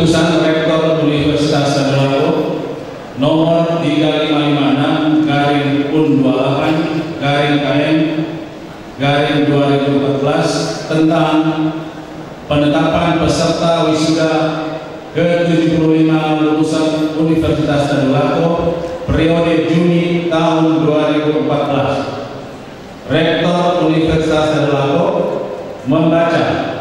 Keputusan Rektor Universitas Tadulako nomor 3556/KM/2014 tentang penetapan peserta wisuda ke-75 lulusan Universitas Tadulako periode Juni tahun 2014. Rektor Universitas Tadulako membaca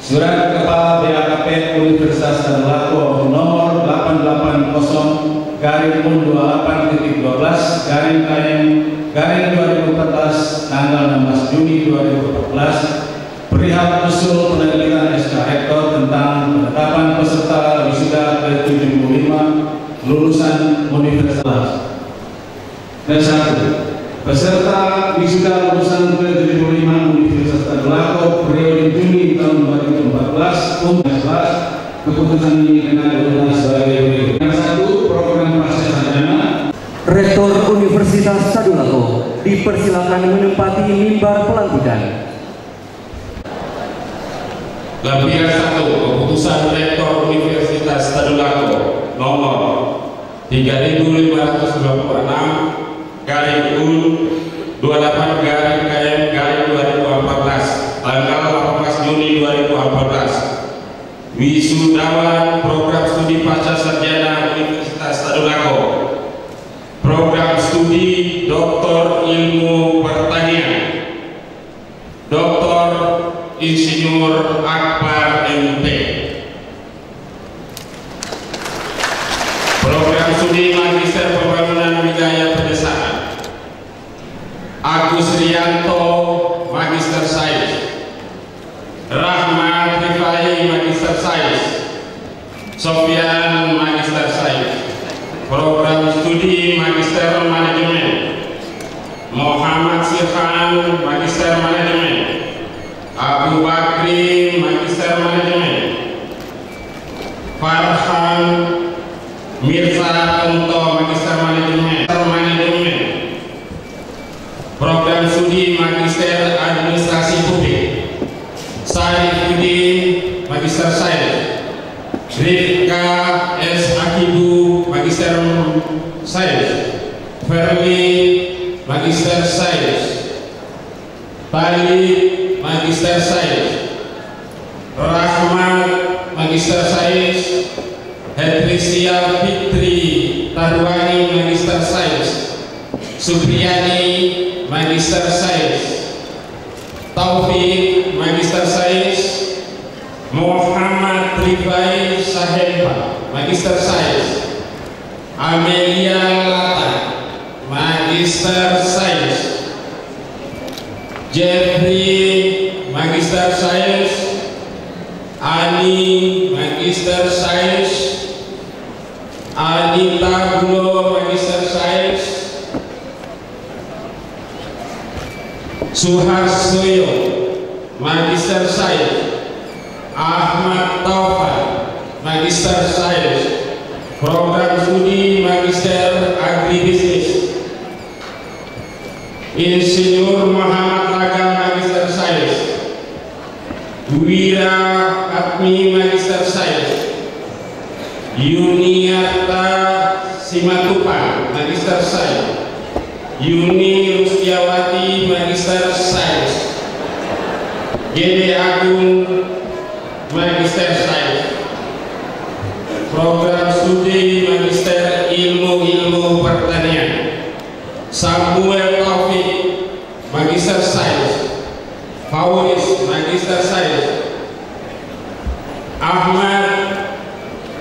Surat Kepala BAKP Universitas Tadulako nomor 880/8.12/KM/2014 tanggal 16 Juni 2014 perihal usul penerbitan SK Rektor tentang penetapan peserta wisuda ke-75 lulusan Universitas. Ke-1. Peserta wisuda lulusan ke-75 Universitas Tadulako periode Juni tahun 2014 keputusan ini kena diundang sebagai berikut. Yang 1, program pasca sarjana. Rektor Universitas Tadulako dipersilakan menempati mimbar pelantikan. Lampiran 1, keputusan Rektor Universitas Tadulako nomor 3500/28/KM/2014 tanggal 18 Juni 2014. Wisudawan program studi pasca sarjana Universitas Tadulako, program studi Doktor Ilmu Pertanian, Doktor Insinyur Akbar MP, program studi Magister Pembangunan Wilayah Pedesaan, Agus Rianto Magister Sains, Rahmat Rifai Magister Sains, Sofyan Magister Sains, program studi Magister Manajemen, Muhammad Sirhan Magister Manajemen, Abu Bakri Magister Manajemen, Farhan Mirza Tento Magister Manajemen, program studi Magister Administrasi Publik, Saifuddin Magister Sains, Rifka S. Akibu Magister Sains, Ferli Magister Sains, Talib Magister Sains, Rahmat Magister Sains, Hedrisia Fitri Tarwani Magister Sains, Supriyani Magister Sains, Taufik Magister Sains, Muhammad Rifai Saheba Magister Sains, Amelia Lata Magister Sains, Jeffrey Magister Sains, Ani Magister Sains, Anita Gulo Magister Sains, Suharsoyo Magister Sains, Ahmad Taufan Magister Sains, program studi Magister Agribisnis, Insinyur Muhammad Laga Magister Sains, Wira Atmi Magister Sains, Yuniarta Simatupa Magister Sains, Yuni Rustiawati Magister Sains, Gede Agung Magister Sains, program studi Magister Ilmu Pertanian, Samuel Taufik Magister Sains, Fauris Magister Sains, Ahmad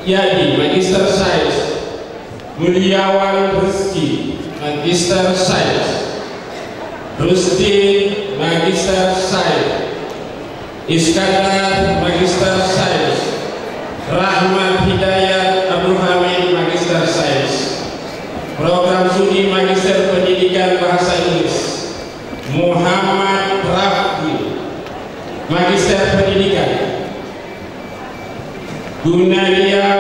Yadi Magister Sains, Mulyawan Rizki Magister Sains, Rusdi Magister Sains, Iskandar Magister Sains, Rahmat Hidayat Abdul Hamid Magister Sains, program studi Magister Pendidikan Bahasa Inggris, Muhammad Rafi Magister Pendidikan, Gunaria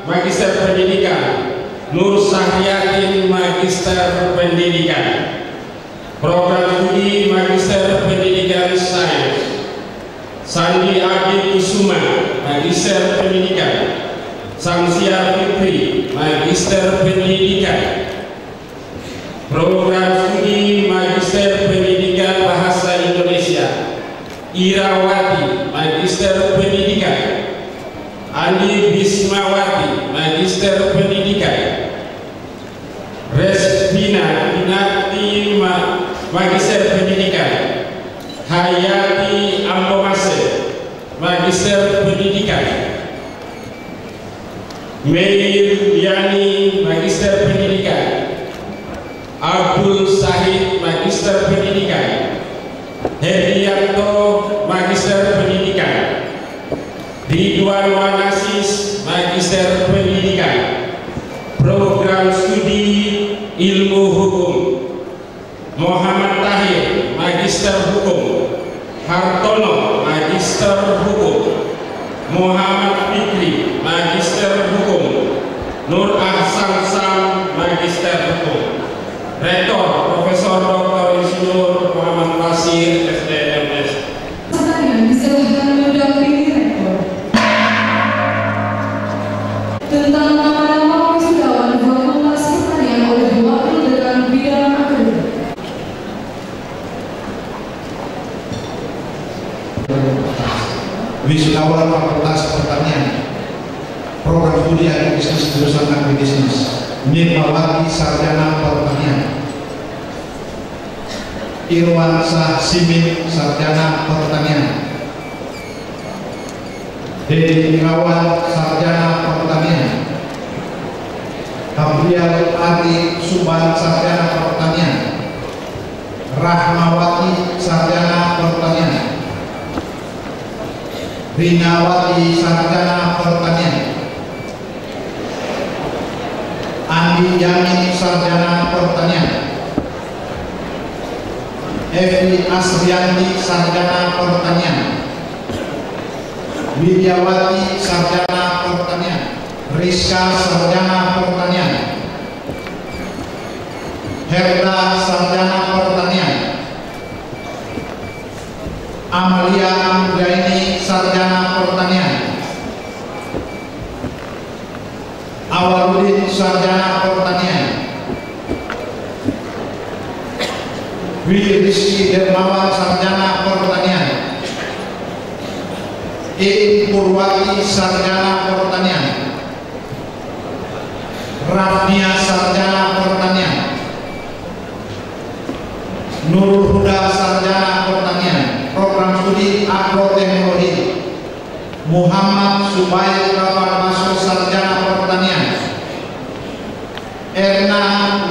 Magister Pendidikan, Nur Sahyatin Magister Pendidikan, program studi Magister Pendidikan Sains, Sandi Adi Kusuma Magister Pendidikan. Samsia Fikri, Magister Pendidikan. Program studi Magister Pendidikan Bahasa Indonesia. Irawati, Magister Pendidikan. Andi Bismawati, Magister Pendidikan. Resvina Binati, Magister Pendidikan. Hayati Ambomase, Magister Pendidikan. Meir Yani, Magister Pendidikan. Abdul Sahid, Magister Pendidikan. Hedianto, Magister Pendidikan. Ridwan Wanasis, Magister Pendidikan. Program studi Ilmu Hukum. Muhammad Tahir, Magister Hukum. Hartono, Magister Hukum. Muhammad Fikri, Magister Hukum. Nur Ahsan Sam, Magister Hukum. Rektor Profesor Dr. Insinyur Muhammad Basir, SDMS. Pertanyaan disilahkan mendampingi rektor. Tentang nama-nama wisudawan Fakultas Pertanian oleh Wakil Dekan Bidang Akademik. Wisudawan Fakultas Pertanian, Program Studi Agribisnis jurusan Agribisnis, Nirmawati Sarjana Pertanian. Irwansyah Simin, Sarjana Pertanian. Dedi Irawan, Sarjana Pertanian. Gabriel Adi Suban, Sarjana Pertanian. Rahmawati, Sarjana Pertanian. Rinawati, Sarjana Pertanian. Andi Yamin, Sarjana Pertanian. Evi Asrianti, Sarjana Pertanian. Widyawati, Sarjana Pertanian. Rizka, Sarjana Pertanian. Herda, Sarjana Pertanian. Amalia Anggraini, Sarjana Pertanian. Awaludin, Sarjana Pertanian. Rizky Dermawan, Sarjana Pertanian. Iin Purwati, Sarjana Pertanian. Rafnia, Sarjana Pertanian. Nurul Huda, Sarjana Pertanian. Program studi Agroteknologi. Muhammad Subair Kabarmaso, Sarjana Pertanian. Erna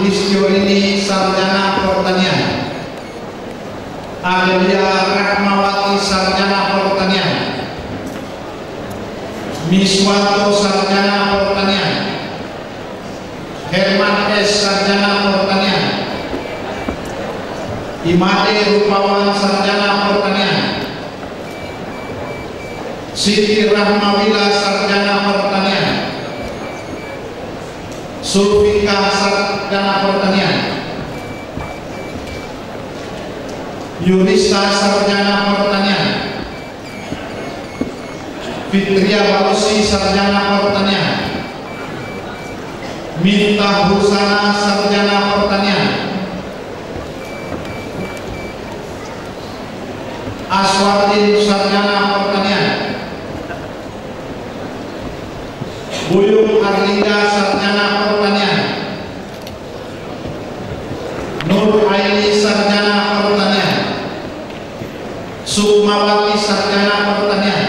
Listiorini, Sarjana Pertanian. Adelia Rahmawati, Sarjana Pertanian. Miswanto, Sarjana Pertanian. Herman S, Sarjana Pertanian. Imade Rupawan, Sarjana Pertanian. Siti Rahmawila, Sarjana Pertanian. Sulfika, Sarjana Pertanian. Yunista, Sarjana Pertanian. Fitria Balusi, Sarjana Pertanian. Minta Husana, Sarjana Pertanian. Aswardin, Sarjana Pertanian. Buyung Arlinda, Sarjana Pertanian. Nur Aini, Sarjana Pertanian. Sukmawati, Sarjana Pertanian.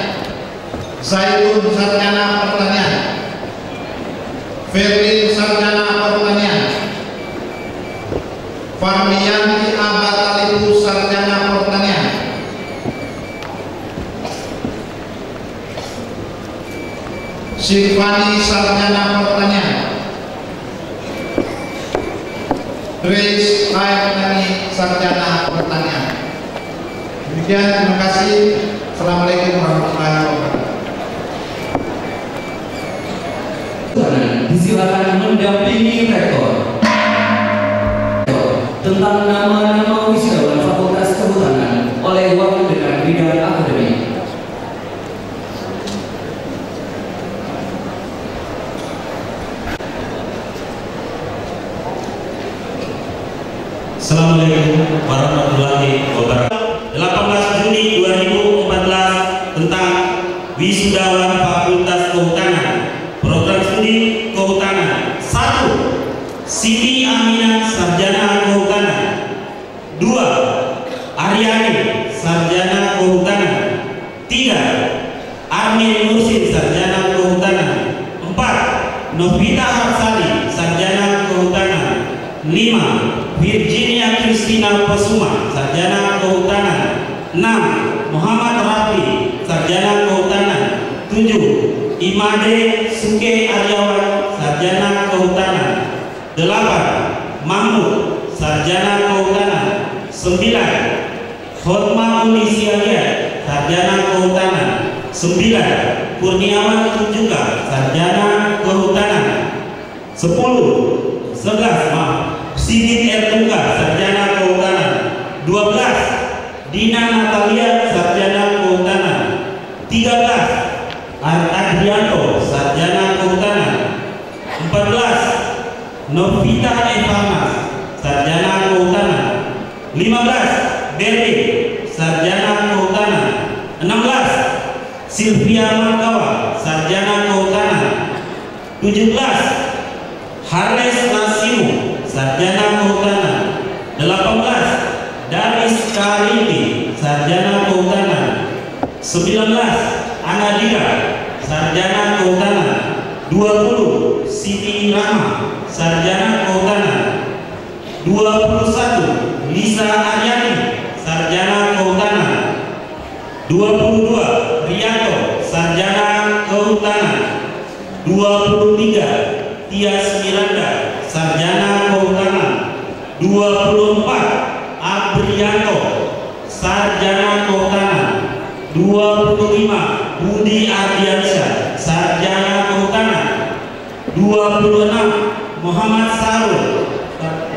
Zaitun, Sarjana Pertanian. Ferlin, Sarjana Pertanian. Farmiyanti Abatalibu, Sarjana Pertanian. Sylvani, Sarjana Pertanian. Grace Ayani, Sarjana Pertanian. Demikian, terima kasih. Assalamualaikum warahmatullahi wabarakatuh. Disilakan mendampingi rektor. Tentang nama-nama wisudawan Fakultas Kehutanan oleh Wakil Dekan Bidang Akademik. Assalamualaikum warahmatullahi wabarakatuh. 18 Juni 2014 tentang wisudawan Fakultas Kehutanan. Program studi Kehutanan. 1. Siti Aminah, Sarjana Kehutanan. 2. Aryani, Sarjana Kehutanan. 3. Armin Nursin, Sarjana Kehutanan. 4. Novita Hapsari, Sarjana Kehutanan. 5. Virginia Christina Pesuma, Sarjana Kehutanan. 6. Muhammad Rafi, Sarjana Kehutanan. 7. Imade Suke Aryawan, Sarjana Kehutanan. 8. Mahmud, Sarjana Kehutanan. 9. Hotma Unisialia, Sarjana Kehutanan. 9. Kurniawan Tunjuka, Sarjana Kehutanan. 11. Sigit Ertungga, Sarjana Kehutanan. 12. Dina Natalia, Sarjana Kehutanan. 13. Adrianto, Sarjana Kehutanan. 14. Novita Evana, Sarjana Kehutanan. 15. Berlin, Sarjana Kehutanan. 16. Silvia Makawa, Sarjana Kehutanan. 17. Haris Nasimu, Sarjana Kehutanan. 18. Daris Karindi, Sarjana Kehutanan. 19. Anadira, Sarjana Kehutanan. 20. Siti Rahma, Sarjana Kehutanan. 21. Lisa Aryani, Sarjana Kehutanan. 22. Rianto, Sarjana Kehutanan. 23. Tias Miranda, Sarjana Kehutanan. 24. Abrianto, Sarjana Kehutanan. 25. Budi Ardiansyah, Sarjana Kehutanan. 26. Muhammad Sarul,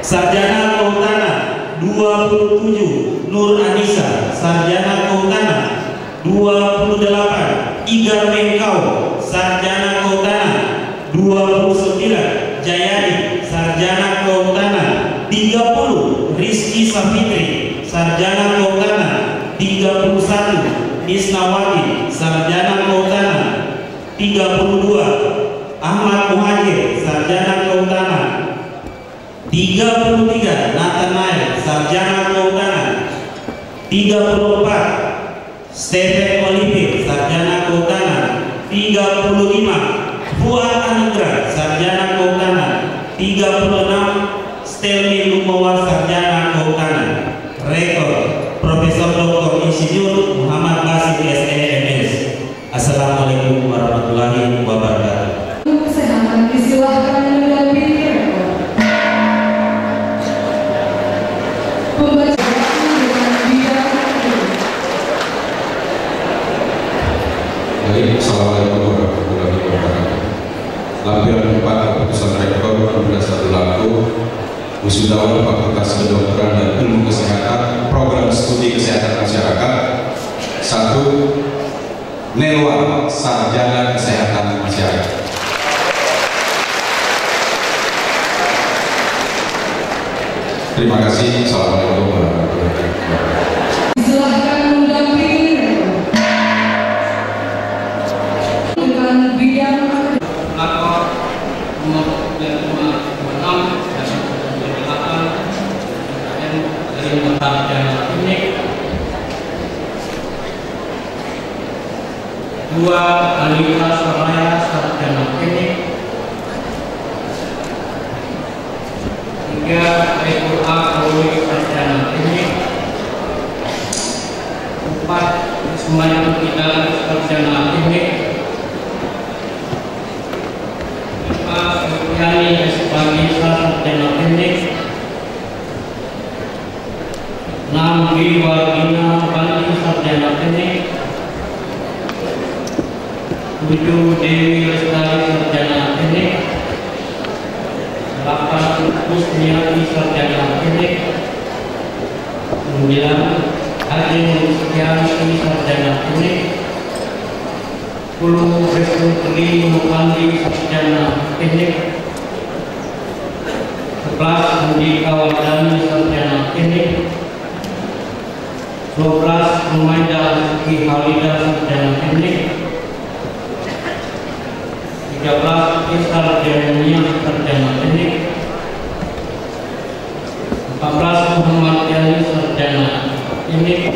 Sarjana Kehutanan. 27. Nur Anissa, Sarjana Kehutanan. 28. Igar Mengkau, Sarjana Kehutanan. 29. Jayadi, Sarjana Kehutanan. 30. Rizky Safitri, Sarjana Kehutanan. 31. Isnawati, Sarjana Kehutanan. 32. Ahmad Muhajir, Sarjana Kehutanan. 33. Nathanael, Sarjana Kehutanan. 34. Stephen Olivier, Sarjana Kehutanan. 35. Fuad Anugrah, Sarjana Kehutanan. 36. Stelmi Lumawa, Sarjana Kehutanan. Rekor Profesor Dr. Insinyur Muhammad Basit SEMS. Assalamualaikum warahmatullahi wabarakatuh. Kesehatan disilahkan mendampingi rekor. Pembacaan dengan bidang. Baik, Assalamualaikum warahmatullahi wabarakatuh. Lampiran 4 keputusan rektor 2021 wisudawan Fakultas Kedokteran dan Ilmu Kesehatan Program Studi Kesehatan Masyarakat. 1. Nelwa, Sarjana Kesehatan Masyarakat. Terima kasih. Assalamualaikum warahmatullahi wabarakatuh. Silahkan mendampingi rekor. Dengan bidang Lapor nomor 26 dan 28 dari Sarjana Klinik. 2. Alika Soraya, Sarjana Klinik. 3. Aibul A. Kawi, Sarjana Klinik. 4. Ismail Kita, Sarjana Klinik. 5. Sufiani Esbagisa, Sarjana Klinik. 6. Dewa Gina Bandi, Sarjana Klinik. 7. Dewi Lestari, Sarjana Klinik. 8. Kusniati, Sarjana Klinik. 9. Ajeng Sekianti, Sarjana Klinik. 10. Wisnu Tri Mupandi, Sarjana Klinik. 11. Andi Kawadani, Sarjana 14 Muhammad Yani sarjana teknik,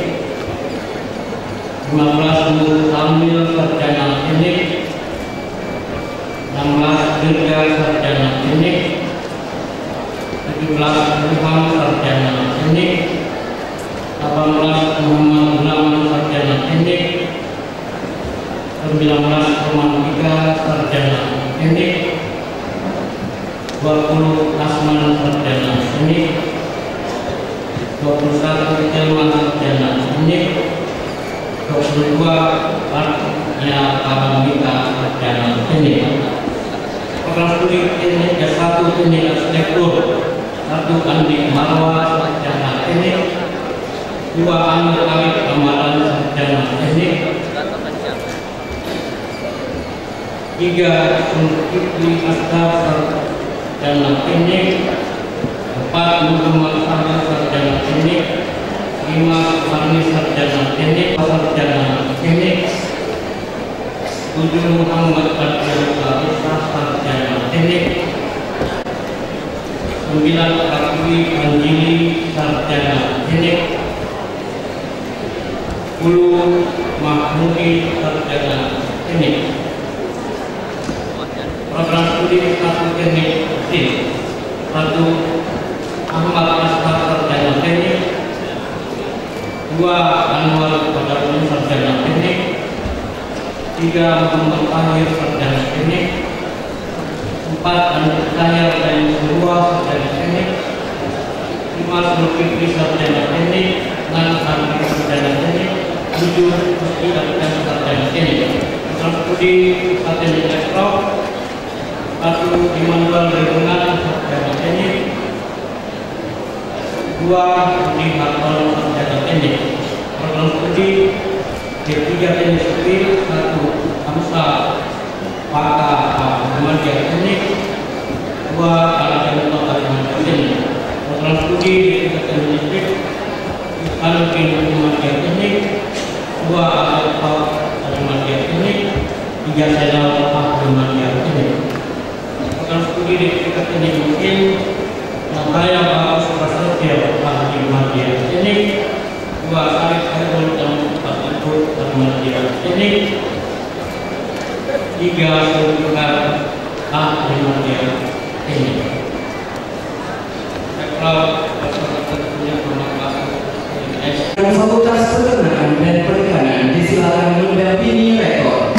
15 Nur Kamil sarjana teknik, 16 Dirga sarjana teknik, 17 Ilham sarjana teknik, 18 Muhammad Gunawan sarjana teknik, 19 Romantika sarjana teknik, 20 Asman sarjana teknik, 21 Jelman sarjana teknik, 22 Artnya Paramita sarjana teknik. Program studi teknik S1 teknik arsitektur, 1 Andi Marwa sarjana teknik, 2 Amir Arif Ramadan sarjana teknik, 3 Zulkifli Asghar sarjana teknik, 4 Muhammad Fahmi sarjana teknik, 5 Fahmi sarjana teknik, teknik, 7 Muhammad Abdul Isa sarjana teknik, 9 Akwi Anjili sarjana teknik, 10 Mahmudi sarjana teknik. Program studi S1 teknik SIM, 1 Ahmad Asghar sarjana teknik, 2 Anwar Badrun sarjana teknik, 3 Muhammad Tahir sarjana teknik, 4 Andi Tahir dan Surwa sarjana teknik, 5 Zulkifli sarjana teknik, 6 Andi sarjana teknik, 7 Meski Arkan sarjana teknik. Program studi S1 teknik elektro, 1 Immanuel Regunan sarjana teknik, 2 Budi Hartono sarjana teknik. Program studi D3 teknik sipil, 1 Hamsa Paka Muhammadiyah teknik, 2 Al-Jannah Muhammadiyah teknik. Program studi D3 teknik listrik, Al-Bin Muhammadiyah teknik, 2 Al-Faq Muhammadiyah teknik, 3 Senal Muhammadiyah teknik. Program studi D3 teknik mesin, Nabaya Bagus Prasetyo Muhammadiyah teknik, 2 Arif Khairul dan 4 Ibu Muhammadiyah teknik, 3 Sultan Muhammadiyah teknik. Fakultas Peternakan dan Perikanan disilakan mendampingi rekor.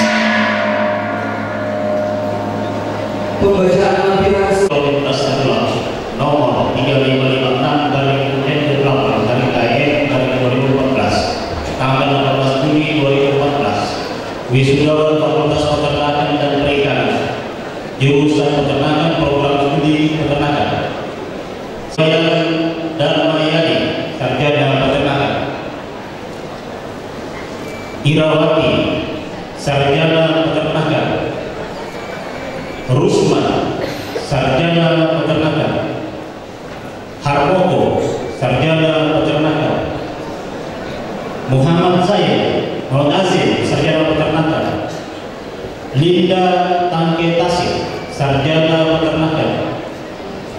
Pembacaan lampiran Lintas Tenggelam nomor 3556/8/KM 2014 tanggal 18 Juni 2014, wisudawan Fakultas Peternakan dan Perikanan, jurusan Peternakan, program studi Peternakan. Sayan Darmayani sarjana Peternakan, Irawati sarjana Peternakan, Rusma sarjana Peternakan, Harmoko sarjana Peternakan, Muhammad Zaid Azim sarjana Peternakan, Linda Tangke Tasik sarjana Peternakan,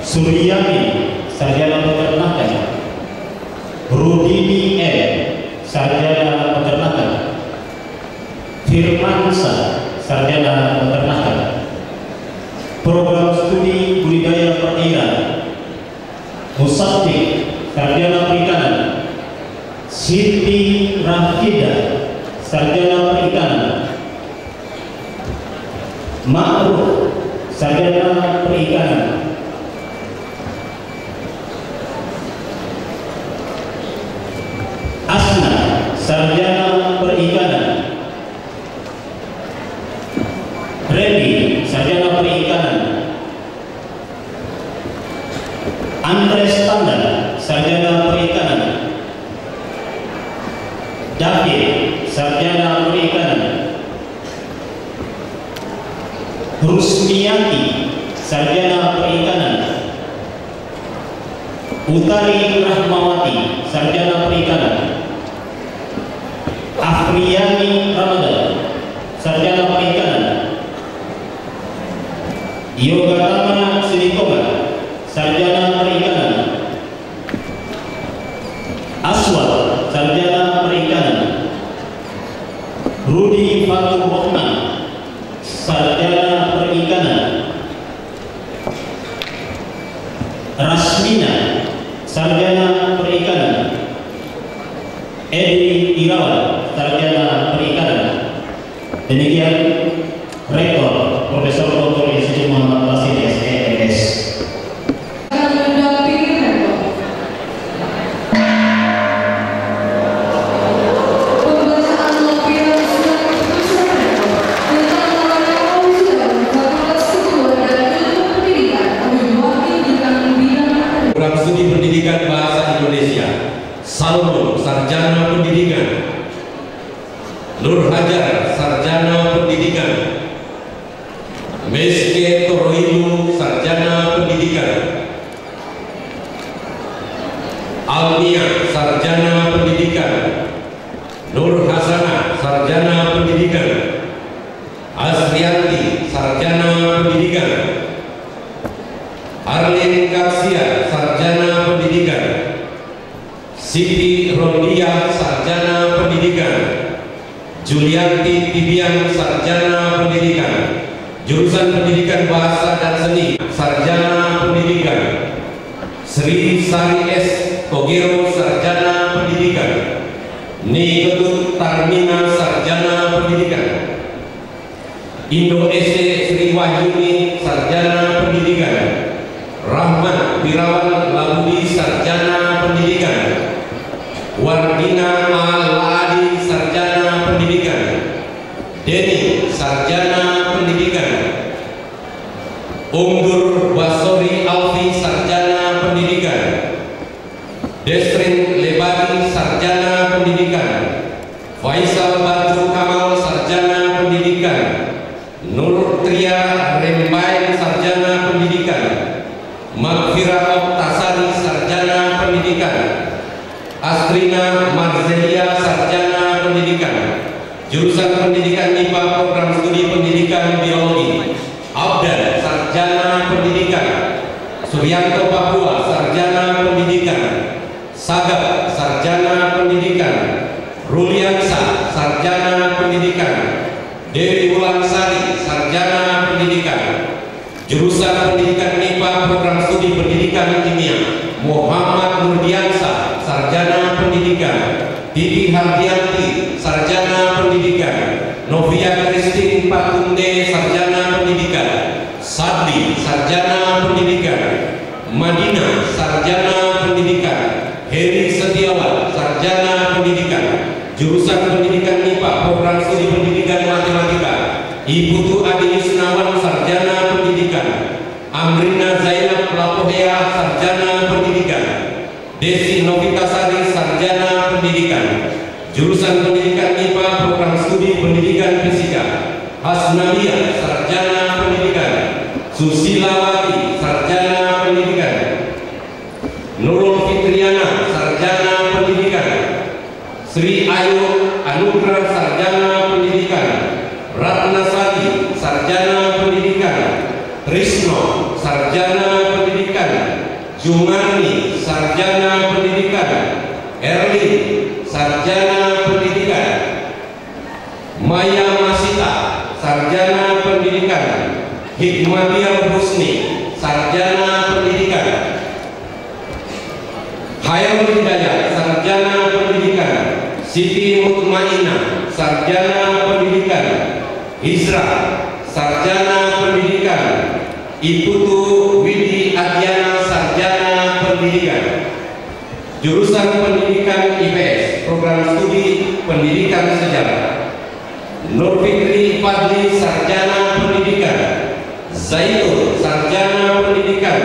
Suryani sarjana Peternakan, Rudini M sarjana Peternakan, Firmansa sarjana Peternakan. Program studi budidaya perairan, Musafik sarjana perikanan, Siti Rafida sarjana perikanan, Ma'ruf sarjana perikanan, Asna sarjana perikanan, Redi sarjana perikanan, Andres Tanda sarjana perikanan, David sarjana perikanan, Rusmiyanti sarjana perikanan, Utari Rahmawati sarjana perikanan, Afriyani Ramadan sarjana perikanan, Yogatama Sinitoma sarjana perikanan, Sarjana Perikanan. Edi Irawan, Sarjana Perikanan. Demikian Rektor Profesor Dr. Yusuf Muhammad Rasid SEMS. Akan mendampingi Rektor. Pembacaan lampiran surat keputusan Rektor tentang larangan wisudawan Fakultas Kedokteran dan Ilmu Pendidikan oleh Wakil Dekan Bidang Akademik. Program Studi Pendidikan Bahasa Indonesia, Salmo, Sarjana Pendidikan. Nur Hajar, Sarjana Pendidikan. Meske Toroidu, Sarjana Pendidikan. Almia, Sarjana Pendidikan. Nur Hasanah, Sarjana Pendidikan. Asrianti, Sarjana Pendidikan. Arlin Kapsia, Sarjana Pendidikan. Siti Rodia, Sarjana Pendidikan. Julianti Tibian, Sarjana Pendidikan. Jurusan Pendidikan Bahasa dan Seni, Sarjana Pendidikan. Sri Sari S. Togero, Sarjana Pendidikan. Ni Ketut Tarmina, Sarjana Pendidikan. Indo SE Sri Wahyuni, Sarjana Pendidikan. Rahmat Wirawan Labudi, Sarjana Pendidikan. Wardina Al-Adi, Sarjana Pendidikan. Deni, Sarjana Pendidikan. Unggur Basori Alfi, Sarjana Pendidikan. Desrin Lebadi, Sarjana Pendidikan. Faisal Badru Kamal, Sarjana Pendidikan. Nur Tria Rembain, Sarjana Pendidikan. Magfira Oktasari, Sarjana Pendidikan. Astrina Marzelia, Sarjana Pendidikan. Jurusan Pendidikan IPA, Program Studi Pendidikan Biologi. Abdan, Sarjana Pendidikan. Suryanto Papua, Sarjana Pendidikan. Sagap, Sarjana Pendidikan. Ruliansa, Sarjana Pendidikan. Dewi Wulansari, Sarjana Pendidikan. Jurusan Pendidikan IPA, Program Studi Pendidikan Kimia. Muhammad Nurdiansa, Sarjana Pendidikan. Titi Hardianti, Sarjana Pendidikan. Novia Christine Patunde, Sarjana Pendidikan. Sadli, Sarjana Pendidikan. Madina, Sarjana Pendidikan. Heri Setiawan, Sarjana Pendidikan. Jurusan Pendidikan IPA, Program Studi Pendidikan Matematika. Ibu Adi Yusnawan, Sarjana Pendidikan. Amrina Zainab Lapohea, Sarjana Pendidikan. Desi Novitasari, Sarjana Pendidikan. Jurusan Pendidikan IPA, Program Studi Pendidikan Fisika. Hasnabia, Sarjana Pendidikan. Susilawati, Sarjana Pendidikan. Nurul Fitriana, Sarjana Pendidikan. Sri Ayu Anugrah, Sarjana Pendidikan. Ratnasari, Sarjana Pendidikan. Trisno, Sarjana Pendidikan. Jumani, Sarjana Pendidikan. Erlin, Sarjana Pendidikan. Maya Masita, Sarjana Pendidikan. Hikmatia Husni, Sarjana Pendidikan. Khairul Hidayat, Sarjana Pendidikan. Siti Mutmainah, Sarjana Pendidikan. Isra, Sarjana Pendidikan. Iputu Widi Adiana, Sarjana Pendidikan. Jurusan Pendidikan IPS, Program Studi Pendidikan Sejarah. Nur Fikri Fadli, Sarjana Pendidikan. Zaitun, Sarjana Pendidikan.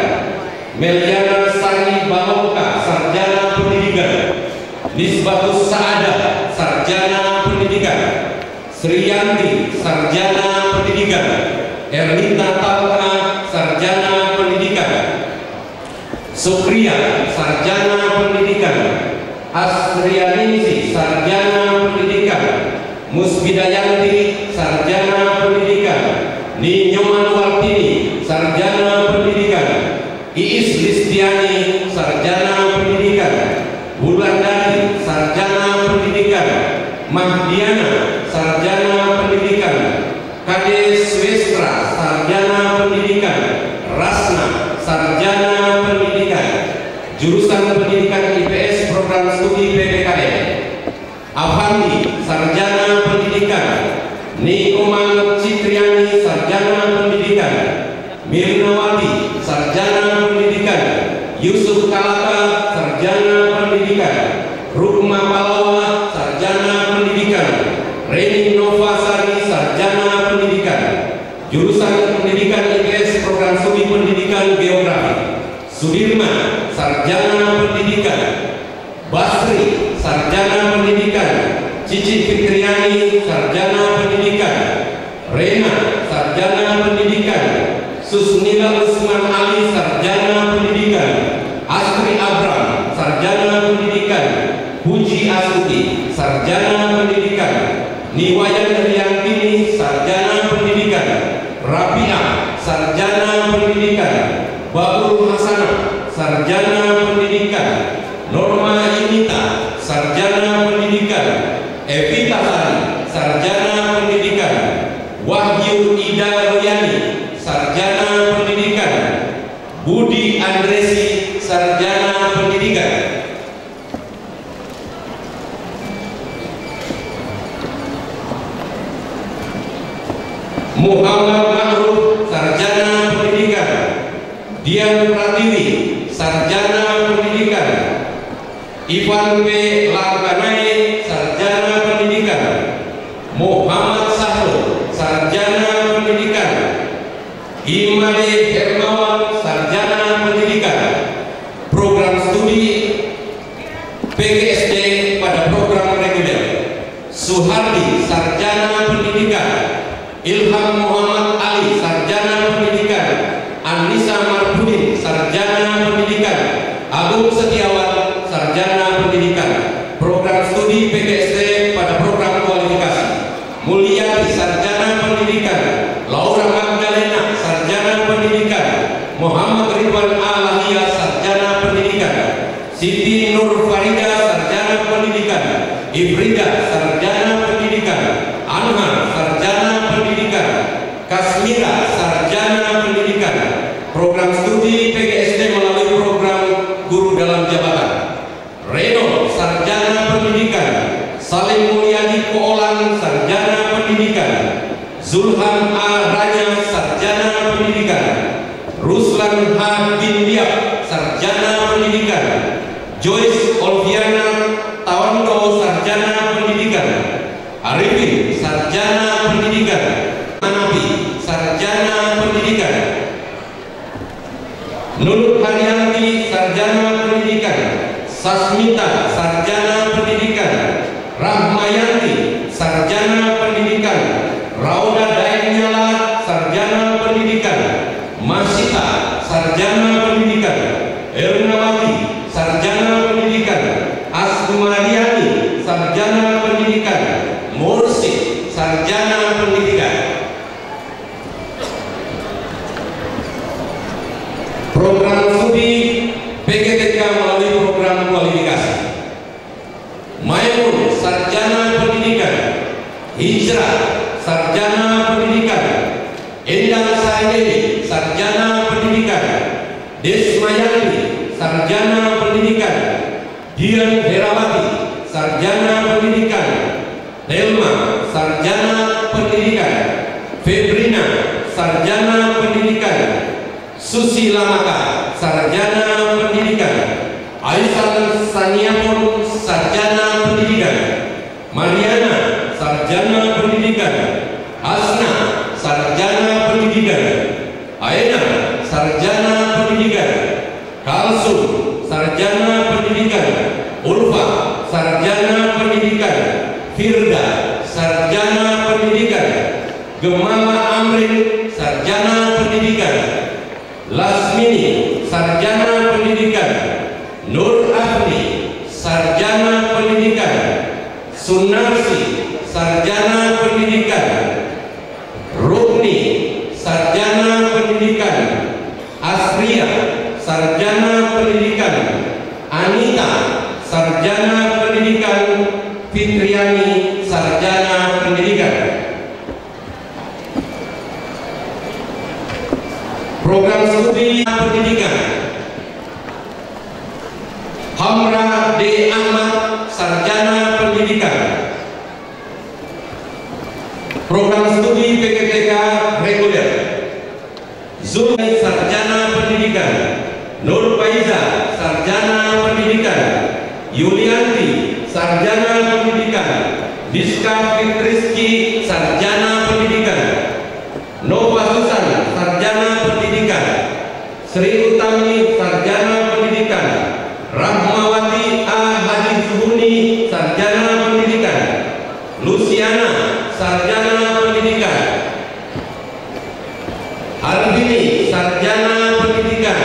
Meliana Sari Balongka, Sarjana Pendidikan. Nisbatus Saadah, Sarjana Pendidikan. Sriyanti, Sarjana Pendidikan. Erlita Talha, Sarjana Pendidikan. Sukriya, Sarjana Pendidikan. Asrianingsi, Sarjana Pendidikan. Musbidayanti, Sarjana Pendidikan. Ninyoman Wartini, Sarjana Pendidikan. Iis Listiani, Sarjana Pendidikan. Wulandari, Sarjana Pendidikan. Mahdiana, Sarjana Pendidikan. Kades Westra, Sarjana Pendidikan. Rasna, Sarjana Pendidikan. jurusan Pendidikan IPS Program Studi PPKN. Afandi, Sarjana Pendidikan. Nikoman Citriani, Sarjana Pendidikan. Mirnawati, Sarjana Pendidikan. Yusuf Kalaka, Sarjana Pendidikan. Rukma Palawa, Sarjana Pendidikan. Reni Novasari, Sarjana Pendidikan. Jurusan Pendidikan IPS Program Studi Pendidikan Geografi. Sudirman, Sarjana Pendidikan. Basri, Sarjana Pendidikan. Cici Fitriani, Sarjana Pendidikan. Rena, Sarjana Pendidikan. Susnila Usman Ali, Sarjana Pendidikan. Astri Abram, Sarjana Pendidikan. Puji Astuti, Sarjana Pendidikan. Niwayan Riyantini, Sarjana Pendidikan. Rabi'ah, Sarjana Pendidikan. Babul Hasanah, Sarjana Pendidikan. Norma Inita, Sarjana Pendidikan. Evita Sari, Sarjana Pendidikan. Wahyu Ida Royani, Sarjana Pendidikan. Budi Andresi, Sarjana Pendidikan. Muhammad Ma'ruf, Sarjana Pendidikan. Dian Pratiwi, Sarjana Pendidikan. Ivan P. Langganai, Sarjana Pendidikan. Muhammad Sahrul, Sarjana Pendidikan. Imade Hermawan, Sarjana Pendidikan. Program studi PGSD pada program reguler. Suhardi, Sarjana Pendidikan. Ilham Muhammad Ali, Sarjana Pendidikan. Anissa Marbudin, Sarjana Pendidikan. Agung Setiawan, Sarjana Pendidikan. Program studi PGSD pada program kualifikasi. Mulyati, Sarjana Pendidikan. Laura Magdalena, Sarjana Pendidikan. Muhammad Ridwan Alahia, Sarjana Pendidikan. Siti Nur Farida, Sarjana Pendidikan. Ifrida, Sarjana Pendidikan. Anhar, Sarjana Pendidikan. Kasmira, Sarjana Pendidikan. Program studi PGSD melalui program Guru Dalam Jabatan. Reno, Sarjana Pendidikan. Salim Mulyadi Koolan, Sarjana Pendidikan. Zulhan A. Ranya, Sarjana Pendidikan. Ruslan H. Bindiap, Sarjana Pendidikan. Joyce Olviana Tawando, Sarjana Pendidikan. Arifin, Sarjana Pendidikan. Manabi, Sarjana Pendidikan. Nulut Haryanti, Sarjana Pendidikan. Sasmita, Sarjana Pendidikan. Rahmayanti, Sarjana Pendidikan. Rauda Daengnyala, Sarjana Pendidikan. Masita, Sarjana Pendidikan. Ernawati, Sarjana Pendidikan. Asmariani, Sarjana Pendidikan. Mursid, Sarjana Pendidikan. Program studi PGTK melalui program kualifikasi. Maimun, Sarjana Pendidikan. Hijrah, Sarjana Pendidikan. Endang Saidedi, Sarjana Pendidikan. Desmayani, Sarjana Pendidikan. Dian Herawati, Sarjana Pendidikan. Delma, Sarjana Pendidikan. Febrina, Sarjana Pendidikan. Susi Lamaka, Sarjana Pendidikan. Aisyah Saniapun, Sarjana Pendidikan. Mariana, Sarjana Pendidikan. Asna, Sarjana Pendidikan. Aena, Sarjana Pendidikan. Kalsum, Sarjana Pendidikan. Ulfa, Sarjana Pendidikan. Firda, Sarjana Pendidikan. Gemala Amrin, Sarjana Pendidikan. Lasmini, Sarjana Pendidikan. Nur Afni, Sarjana Pendidikan. Sunarsi, Sarjana Pendidikan. Rukni, Sarjana Pendidikan. Asria, Sarjana Pendidikan. Anita, Sarjana Pendidikan. Fitriani, Sarjana Pendidikan. Program studi pendidikan. Hamra D. Ahmad, Sarjana Pendidikan. Program studi PKTK reguler. Zulmi, Sarjana Pendidikan. Nur Faiza, Sarjana Pendidikan. Yulianti, Sarjana Pendidikan. Diska Fitriski, Sarjana Pendidikan. Nova Susan, Sarjana Pendidikan. Sri Utami, Sarjana Pendidikan. Rahmawati A. Haji Zuhuni, Sarjana Pendidikan. Luciana, Sarjana Pendidikan. Harbini, Sarjana Pendidikan.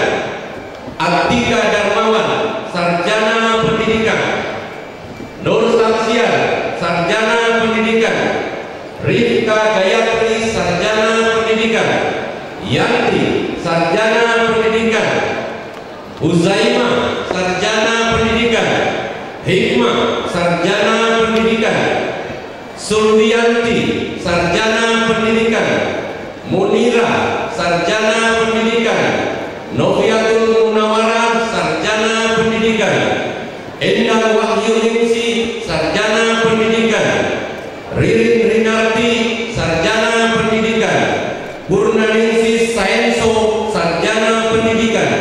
Atika Darmawan, Sarjana Pendidikan. Nur Samsian, Sarjana Pendidikan. Rifka Gayatri, Sarjana Pendidikan. Yanti, Sarjana Pendidikan. Uzaima, Sarjana Pendidikan. Hikmah, Sarjana Pendidikan. Sulwiyanti, Sarjana Pendidikan. Munira, Sarjana Pendidikan. Noviatul Munawwarah, Sarjana Pendidikan. Endang Wahyu Ningsi, Sarjana Pendidikan. Ririn Rinarti, Sarjana Pendidikan. Purnaningsih Saenso, Sarjana Pendidikan.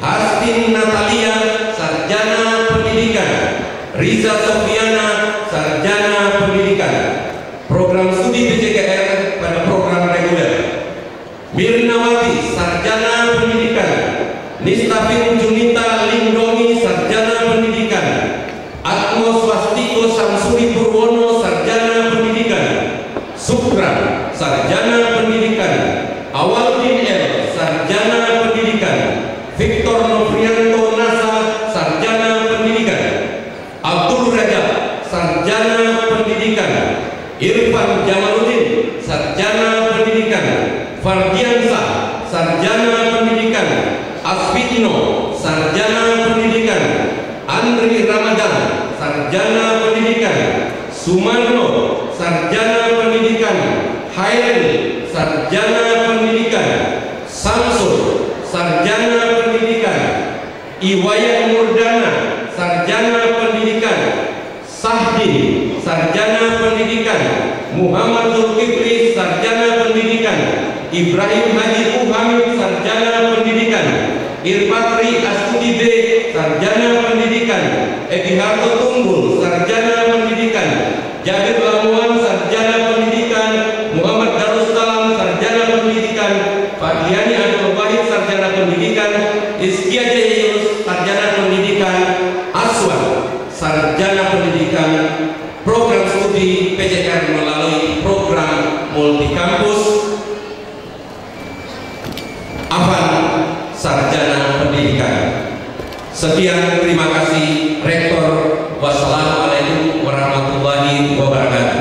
Hastin Natalia, Sarjana Pendidikan. Riza Sofiana, Sarjana Pendidikan. Program studi PJKR pada program reguler. Mirnawati, Sarjana Pendidikan. Nistafin Junita Lindongi, Sarjana Pendidikan. Atmo Swastiko Samsuri Purwono, Sarjana Pendidikan. Sukra, Sarjana Pendidikan. Awaldin L, Sarjana Pendidikan. Victor Novrianto Nasa, Sarjana Pendidikan. Abdul Rajab, Sarjana Pendidikan. Irfan Jamaluddin, Sarjana Pendidikan. Fardiansah, Sarjana Pendidikan. Asfitino, Sarjana Pendidikan. Andri Ramadan, Sarjana Pendidikan. Sumarno, Sarjana Pendidikan. Hairil, Sarjana Pendidikan. Samsul, Sarjana Pendidikan. Iwayan Murdana, Sarjana Pendidikan. Sahdin, Sarjana Pendidikan. Muhammad Zulkifli, Sarjana Pendidikan. Ibrahim Haji Muhammad, Sarjana Pendidikan. Irpatri Astuti B, Sarjana Pendidikan. Edi Harto Tunggul, Sarjana Pendidikan. Jabir Lamuan, Sarjana Pendidikan. Muhammad Darussalam, Sarjana Pendidikan. Fadliani Abdul Wahid, Sarjana Pendidikan. Iskia Jayus, Sarjana Pendidikan. Aswan, Sarjana Pendidikan. Program studi PJKR melalui program multikampus. Afan, Sarjana Pendidikan. Sekian, terima kasih Rektor. Wassalamualaikum warahmatullahi wabarakatuh.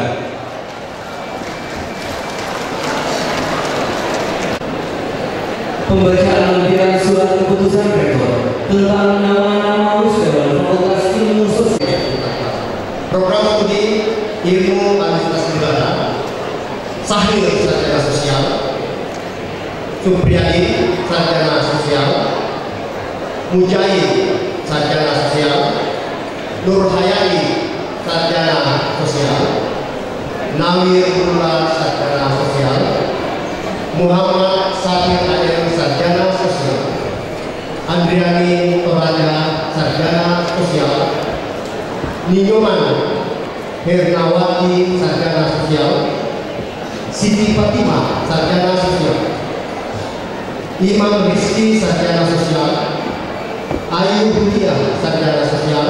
Pembacaan lampiran surat keputusan Rektor tentang nama-nama wisudawan Fakultas Ilmu Sosial. Program studi Ilmu Universitas Negara. Sahil, Sarjana Sosial. Supriyadi, Sarjana Sosial. Mujahid, Sarjana Sosial. Nur Hayati, Sarjana Sosial. Nawir Nurullah, Sarjana Sosial. Muhammad Safir Adil, Sarjana Sosial. Andriani Toraja, Sarjana Sosial. Ninyoman Hernawati, Sarjana Sosial. Siti Fatimah, Sarjana Sosial. Imam Rizki, Sarjana Sosial. Ayu Budiah, Sarjana Sosial.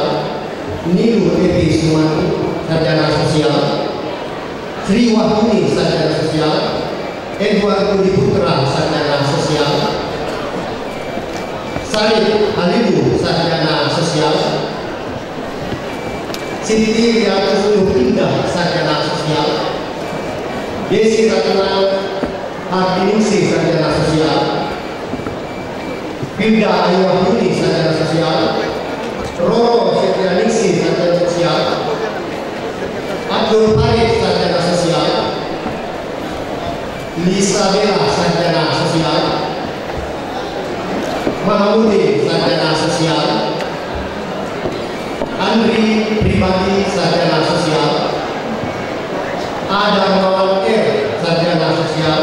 Nilu Devi Sumani, Sarjana Sosial. Sri Wahyuni, Sarjana Sosial. Edward Budi Putra, Sarjana Sosial. Sarif Halilu, Sarjana Sosial. Siti Riatus Indah, Sarjana Sosial. Desi Ratna Hardiningsih, Sarjana Sosial. Pilda Ayu Wahyuni, Sarjana Sosial. Roro Setrianingsih, Sarjana Sosial. Abdul Farid, Sarjana Sosial. Lisa Bella, Sarjana Sosial. Mahmudi, Sarjana Sosial. Andri Pribadi, sarjana sosial. Ada Darmawan sarjana sosial.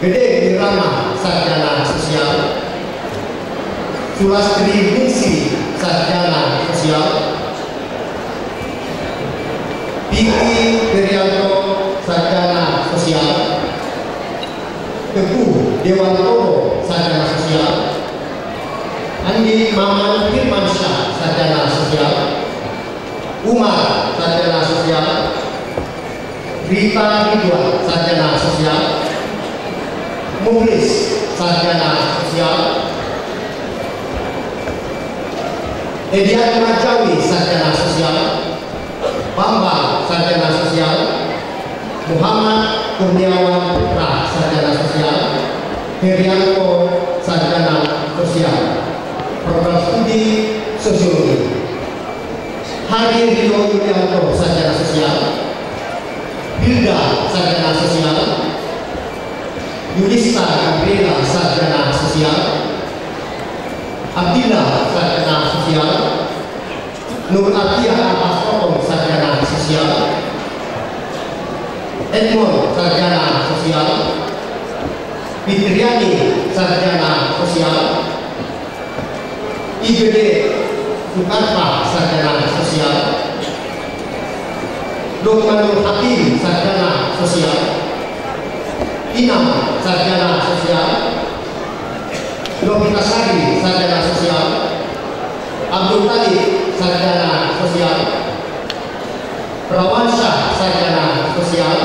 Gede Irama, sarjana sosial. Sulastri Ningsi, sarjana sosial. Piki Perianto, sarjana sosial. Teguh Dewantoro, sarjana sosial. Andi Maman Firmansyah, sarjana sosial. Umar, sarjana sosial. Rita Ridwan, sarjana sosial. Muhlis, sarjana sosial. Edian Majawi, sarjana sosial. Bambang, sarjana sosial. Muhammad Kurniawan Putra, sarjana sosial. Herianto, sarjana sosial. Program studi sosiologi. Hari Rio Yulianto, sarjana sosial. Hilda, sarjana sosial. Yulista Gabriela, sarjana sosial. Abdillah, sarjana sosial. Nur Atiyah Al-Asrotong, sarjana sosial. Edmond, sarjana sosial. Fitriani, sarjana sosial. IGD Sukarpa, sarjana sosial. Lukmanul Hakim, sarjana sosial. Inam, sarjana sosial. Lovita Sari, sarjana sosial. Abdul Talib, sarjana sosial. Prawansyah, sarjana sosial.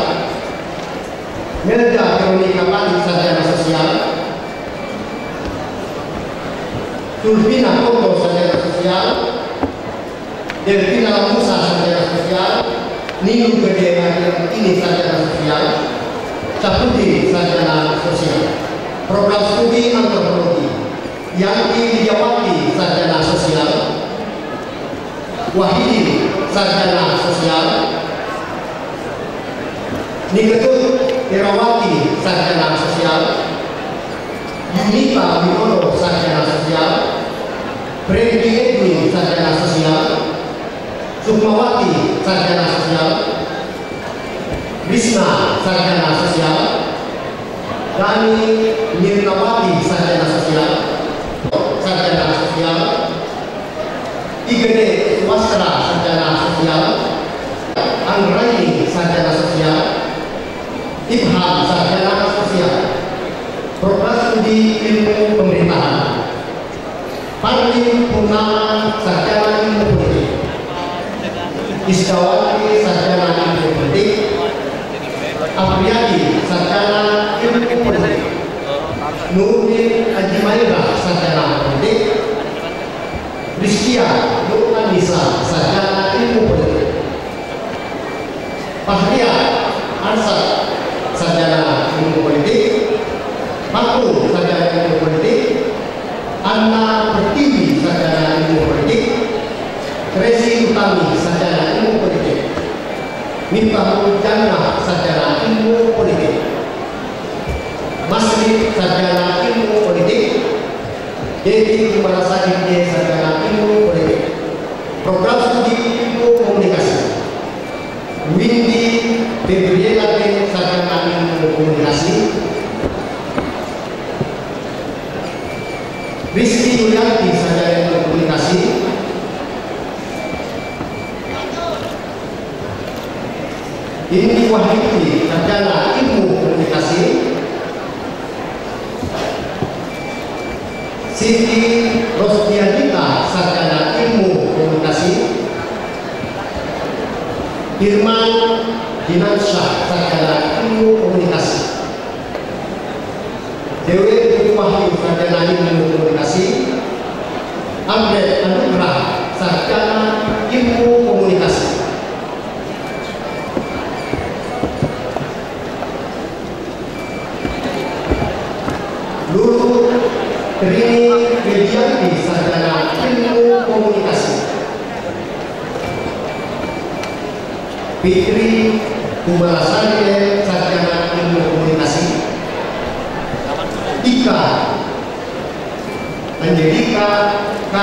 Melda Veronica Pali, sarjana sosial. Tulvina Toto, sarjana sosial. Delvina Musa, sarjana sosial. Ninu Gede ini sarjana sosial. Caputi, sarjana sosial. Program studi antropologi. Yanti Widiawati, sarjana sosial. Wahidi, sarjana sosial. Niketut Irawati, sarjana sosial. Yunita Winodo, sarjana sosial. Freddy Edwin, sarjana sosial. Sukmawati, sarjana sosial. Risna, sarjana sosial. Dani Mirnawati, sarjana sosial. Sarjana sosial. Igede Wasra, sarjana sosial. Anggraini, sarjana sosial. Ibham, sarjana sosial. Program studi ilmu pemerintahan. Parlim Purnama, sarjana ilmu politik. Iskawati, sarjana ilmu politik. Apriyadi, sarjana ilmu politik. Nurdin Ajimaira, sarjana politik. Rizkia Nurman Nisa, sarjana ilmu politik. Fahria Ansat, sarjana ilmu politik. Makul, sarjana ilmu politik. Anna Pertiwi, sarjana ilmu politik. Resi Utami, sarjana ilmu politik. Miftahul Jannah, sarjana ilmu politik. Masri, sarjana ilmu politik. Dedi Kumarasadi, sarjana ilmu politik. Program studi ilmu komunikasi. Windy Gabriela, sarjana ilmu komunikasi. Rizky Yulianti, sarjana ilmu komunikasi. Indi Wahyudi, sarjana ilmu komunikasi. Siti Rosdianita, sarjana ilmu komunikasi. Firman Dinansyah, sarjana ilmu komunikasi. Dewi Wahyu, sarjana ilmu komunikasi. Amret Anugrah, sarjana ilmu komunikasi. Lulu Trini Widianti, sarjana ilmu komunikasi. Fitri Kumarasari, sarjana ilmu komunikasi. Ika Angelika K,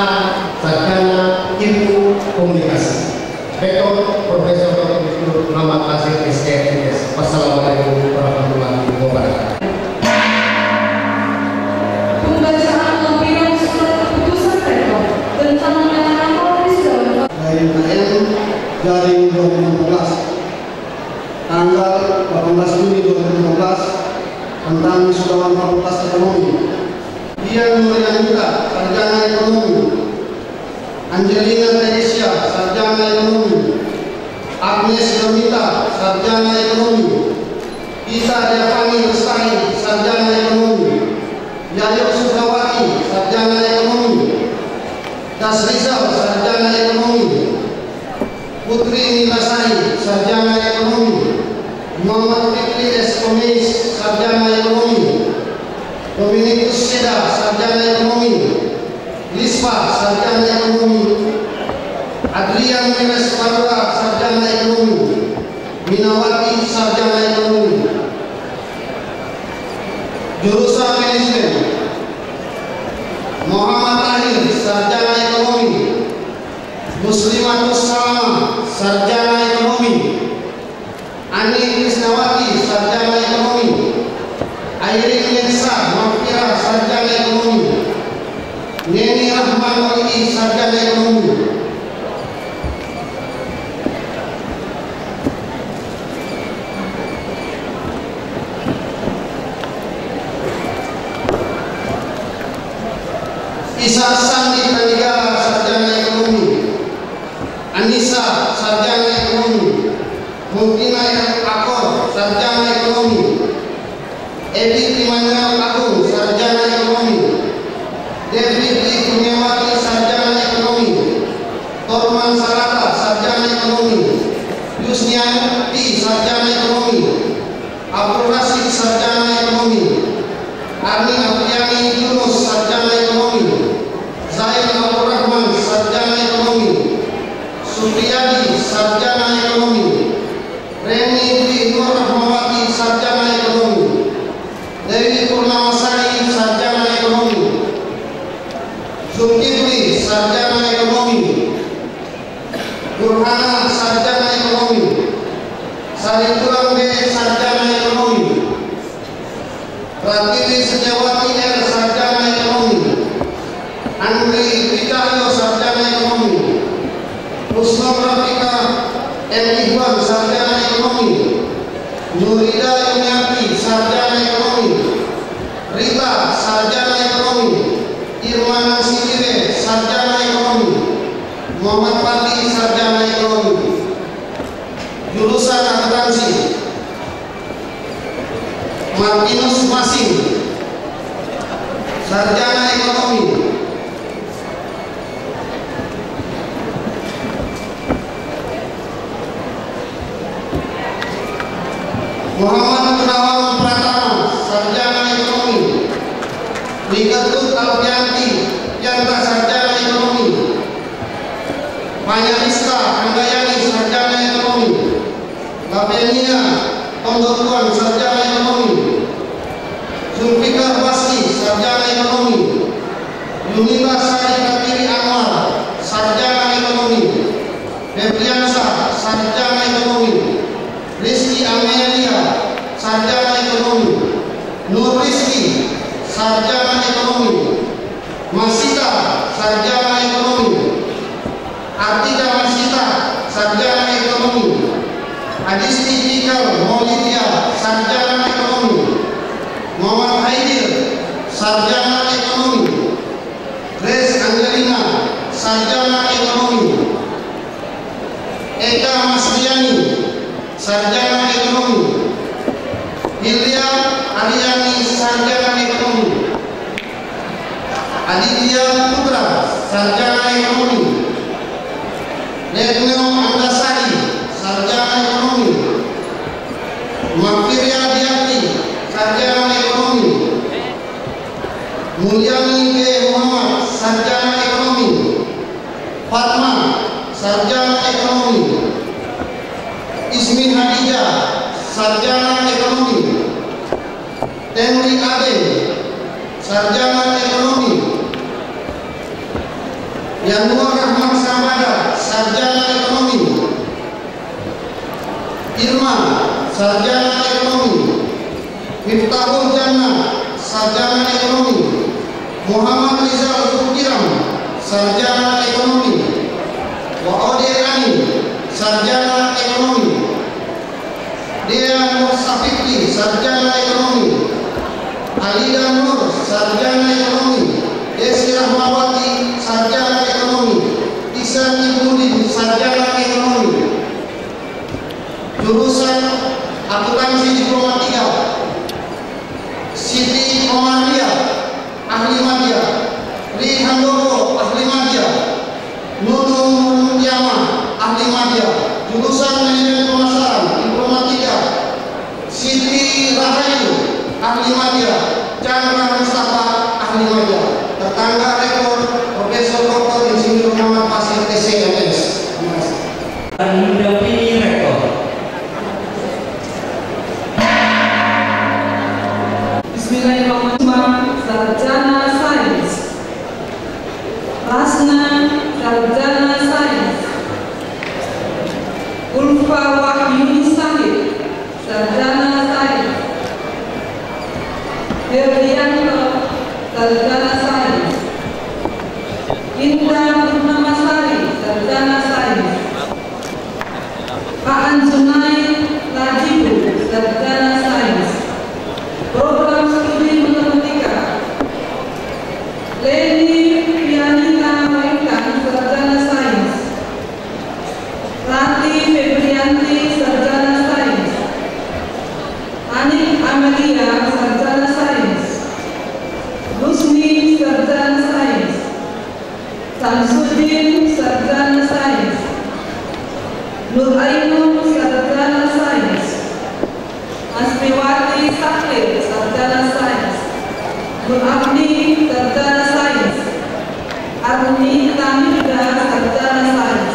sarjana ilmu Komunikasi. Rektor Profesor Dr. Muhammad Nasir SKMS. Wassalamualaikum warahmatullahi wabarakatuh. Pembacaan lampiran surat keputusan rektor tentang penanganan wisudawan KMKM Garing 2016 tanggal 18 Juni 2016 tentang wisudawan Fakultas Ekonomi. Dian Nuryanita, sarjana ekonomi. Angelina Teresia, sarjana ekonomi. Agnes Domita, sarjana ekonomi. Isa Devani Lestari, sarjana ekonomi. Yayo Sukawati, sarjana ekonomi. Das Rizal, sarjana ekonomi. Putri Nilasari, sarjana ekonomi. Muhammad Fikri S. Komis, sarjana ekonomi. Dominikus Seda, sarjana ekonomi. Lispa, sarjana ekonomi. Adrian Menes Marura, sarjana ekonomi. Minawati, sarjana ekonomi. Jurusan manajemen. Muhammad Tahir, sarjana ekonomi. Muslimatus Salama, sarjana ekonomi. Ani Krisnawati, sarjana ekonomi. Airin Yensa Mafira, sarjana ekonomi. Neni Rahman Wali, sarjana ekonomi. Isa Sandi Tanigala, sarjana ekonomi. Anissa, sarjana ekonomi. Mungkina Akor, sarjana ekonomi. Edi Timangal Agung, sarjana ekonomi. David D. Kurniawati, sarjana ekonomi. Torman Sarata, sarjana ekonomi. Yusnian P. sarjana ekonomi. Abdul Rasid, sarjana ekonomi. Arni Apriani Yunus, sarjana ekonomi. Zain Abdul Rahman, sarjana ekonomi. Supriyadi, sarjana ekonomi. Reni Dwi Nur Rahmawati, sarjana ekonomi. Dewi Purnamasari, sarjana ekonomi. Zulkifli, sarjana ekonomi. Burhana, sarjana ekonomi. Saritulang B, sarjana ekonomi. Pratiwi Sejawati R, sarjana ekonomi. Andri Wicahyo, sarjana ekonomi. Husnul Rafika M. Ikhwan, sarjana ekonomi. Nurida Yuniati, sarjana ekonomi. Rita, sarjana ekonomi. Irman Sidire, sarjana ekonomi. Muhammad Pati, sarjana ekonomi. Jurusan akuntansi. Martinus Masing, sarjana ekonomi. Muhammad Gunawan Pratama, sarjana ekonomi. Liketut Alfianti, Yanta, sarjana ekonomi. Manyalista Anggayani, sarjana ekonomi. Lavenia Tonggotuan, sarjana ekonomi. Zulfikar Basri, sarjana ekonomi. Yunita Sari Katiri Anwar, sarjana ekonomi. Febriansa, sarjana ekonomi. Rizky Amelia, sarjana ekonomi. Nur Rizky, sarjana ekonomi. Masita, sarjana ekonomi. Artika Masita, sarjana ekonomi. Adisti Dikal Maulidia, sarjana ekonomi. Muhammad Haidir, sarjana ekonomi. Grace Angelina, sarjana ekonomi. Eka Masriani, sarjana ekonomi. Hilya Ariani, sarjana ekonomi. Aditya Putra, sarjana ekonomi. Retno Andasari, sarjana ekonomi. Mafiria Diati, sarjana ekonomi. Mulyani K. Muhammad, sarjana ekonomi. Fatma, sarjana ekonomi. Ismi Hadijah, sarjana ekonomi. Tenri Aden, sarjana ekonomi. Yanuar Rahman Samada, sarjana Ahmad, sarjana ekonomi. Miftahul Jannah, sarjana ekonomi. Muhammad Rizal Zulkiram, sarjana ekonomi. Wa'odir Ani, sarjana ekonomi. Dea Nur Safikri, sarjana ekonomi. Alida Nur, sarjana ekonomi. Desi Rahmawati, sarjana ekonomi. Isa Ibnudin, sarjana ekonomi. Jurusan akuntansi diploma 3. Siti Omaria, ahli media. Ri Handoko, ahli media. Nunung Yama, ahli media. Jurusan manajemen pemasaran diploma 3. Siti Rahayu, ahli media. Chandra Mustafa, ahli media. Tetangga rektor Profesor Dr. Insinyur Muhammad Pasir SCMS. Mendampingi rektor. Bismillahirrahmanirrahim. Sarjana Sains. Rasna, sarjana Sains. Ulfa Wahyuni Sahid, sarjana Sains. Herdianto, sarjana Sains. Indra Purnamasari, sarjana Sains. Pak Anjunai Lajibu, sarjana Sains. Program studi matematika. Leni Pianita Mainkan, sarjana Sains. Rati Febrianti, sarjana Sains. Anik Amelia, sarjana Sains. Rusni, sarjana Sains. Samsudin, sarjana Sains. Nur Ainun, sarjana Sains. Asmiwati Sakir, sarjana Sains. Nur Abdi, sarjana Sains. Aruni Tamida, sarjana Sains.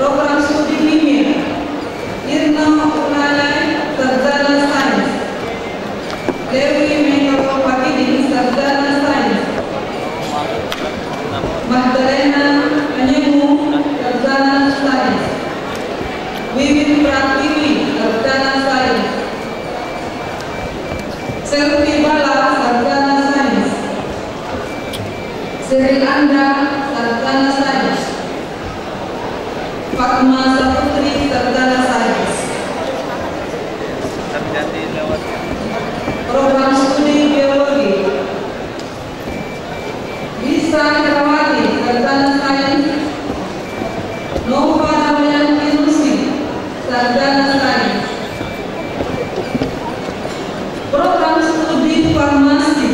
Program studi kimia. Irna Ulay, sarjana Sains. Dewi Megapapakini, sarjana Sains. Magdalena Anyemu, sarjana Sains. Wiwin Pratiwi, sarjana Sains. Selvi Bala, sarjana Sains. Seri Anda, sarjana Sains. Fatma Saputri, sarjana Sains. Program studi biologi. Lisa Herawati, sarjana Sains. Nova Damayanti Nusi, sarjana Sains. Program studi farmasi.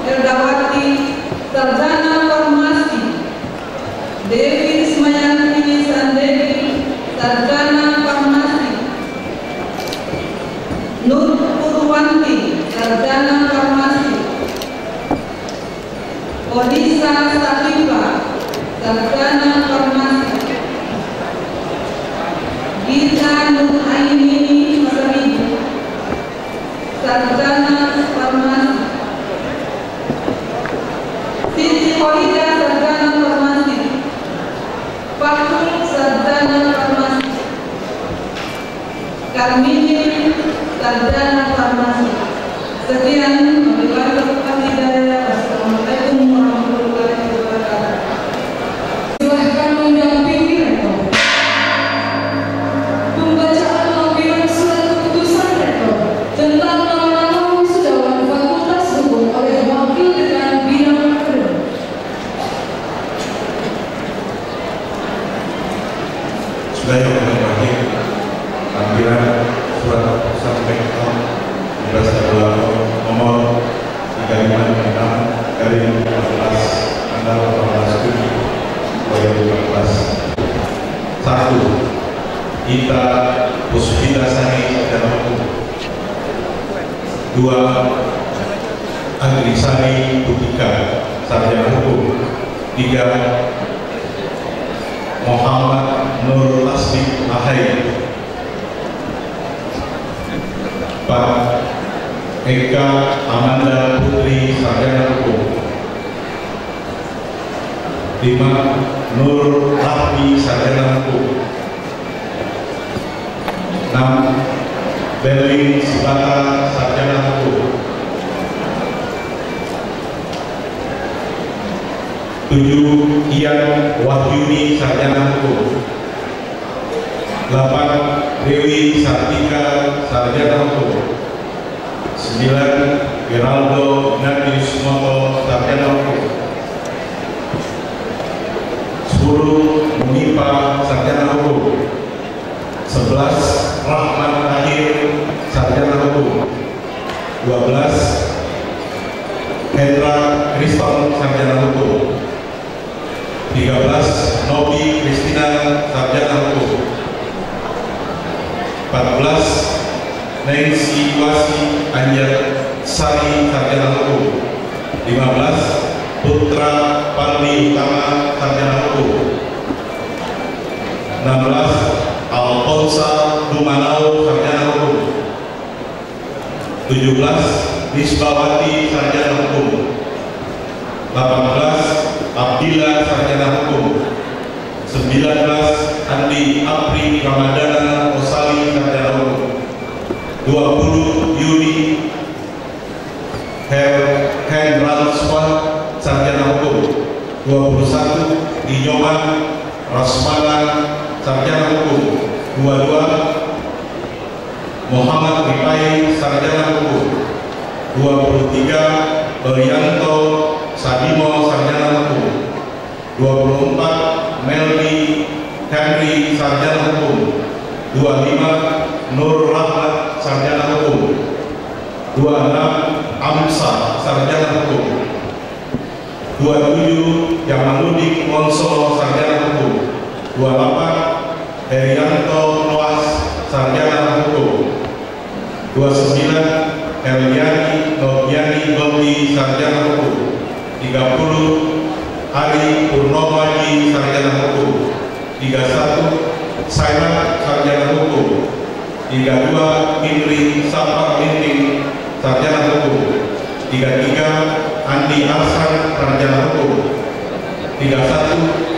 Erdawati, sarjana farmasi. Devi Ismayanti Sandevi, sarjana farmasi. Nur Purwanti, sarjana farmasi. Odisa Sakifa, sarjana farmasi. Gita Nur Ainini Masamidu, sarjana farmasi. Siti Holida, sarjana farmasi. Fakul, sarjana farmasi. Karmini, sarjana farmasi. Sekian, wabillahi hidayah. Wassalamualaikum warahmatullahi wabarakatuh. Silahkan mendampingi rektor. Pembacaan lampiran surat keputusan rektor tentang nama-nama wisudawan Fakultas Hukum oleh Wakil Dekan Bidang Akademik. Bismillahirrahmanirrahim. Lampiran surat keputusan rektor nomor 356 dari 14 tanggal 18 Juni 2015. 1. Ita Puspita Sani, sarjana hukum. 2. Agrisari Butika, sarjana hukum. 3. Muhammad Nur Tasbih Mahai. 4. Eka Amanda Putri, sarjana hukum. 5. Nur Rahmi, sarjana hukum. 6. Berlin Sibata, sarjana hukum. 7. Ian Wahyuni, sarjana hukum. 8. Dewi Sartika, sarjana hukum. 9. Geraldo Ignatius Moto, sarjana hukum. 10. Munipa, sarjana hukum. 11. Rahman Tahir, sarjana hukum. 12. Hendra Kriston, sarjana hukum. 13. Nobi Kristina, sarjana hukum. 14. Nancy Wasi Anjar Sari, sarjana hukum. 15. Putra Pardi Utama, sarjana hukum. 16. Alfonsa Dumanau, sarjana hukum. 17. Nisbawati, sarjana hukum. 18. Abdillah, sarjana hukum. 19. Andi Apri Ramadana Osali, sarjana hukum. 20. Yuni Hendranswa, sarjana hukum. 21. Inyoman Rasmana, sarjana hukum. 22. Muhammad Ripai, sarjana hukum. 23. Orianto Sadimo, sarjana hukum. 24. Meldi Henry, sarjana hukum. 25. Nur Rahmat, sarjana hukum. 26. Amsa, sarjana hukum. 27. Jamaluddin Monso, sarjana hukum. 28. Herianto Noas, sarjana hukum. 29. Eliani Nobiani Gondi, sarjana hukum. 30. Hari Purnomaji, sarjana hukum. 31. Sainat, sarjana hukum. 32. Indri Sapa Linting, sarjana hukum. 33. Andi Arsan, sarjana hukum. 34.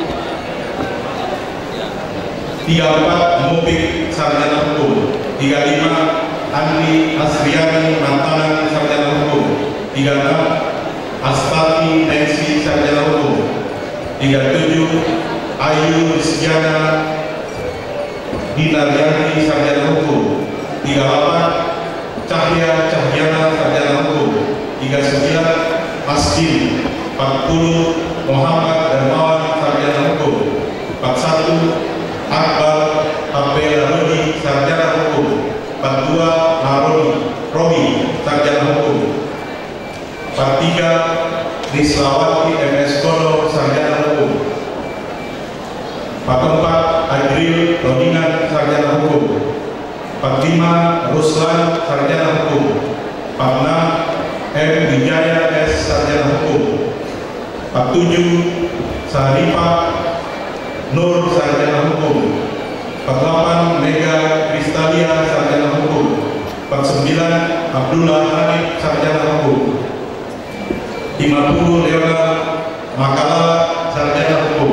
34. Mubik, sarjana hukum. 35. Andi Asriani Mantanan, sarjana hukum. 36. Astati Nancy, sarjana hukum. 37. Ayu Rizkyana Dinaryani, sarjana hukum. 38. Cahya Cahyana, sarjana hukum. 39. Masjid. 40. Muhammad Darmawan, sarjana hukum. 41. Akbar Abela Rodi, sarjana hukum. 42. Romi, sarjana hukum. 43. Nislawati MS Kono, sarjana hukum. 44. Adril Rodingan, sarjana hukum. 45. Ruslan, sarjana hukum. 46. M. Wijaya S, sarjana hukum. 47. Sarifah Nur, sarjana hukum. 48. Mega Kristalia, sarjana hukum. 49. Abdullah Hanif, sarjana hukum. 50. Leona Makala, sarjana hukum.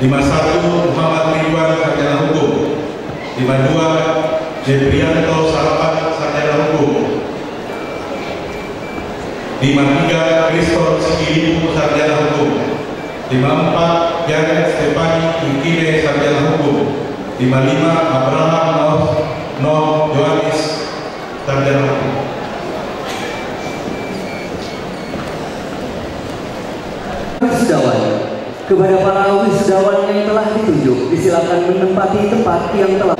51. Muhammad Ridwan, sarjana hukum. 52. Debrianto Sarapan, sarjana hukum. 53. Kriston Sikilipu, sarjana hukum. 54. Janet Stefani Yukine, sarjana hukum. 55. Abraham Noh Yohanis, sarjana hukum. Wisudawan. Kepada para wisudawan yang telah ditunjuk, disilakan menempati tempat yang telah.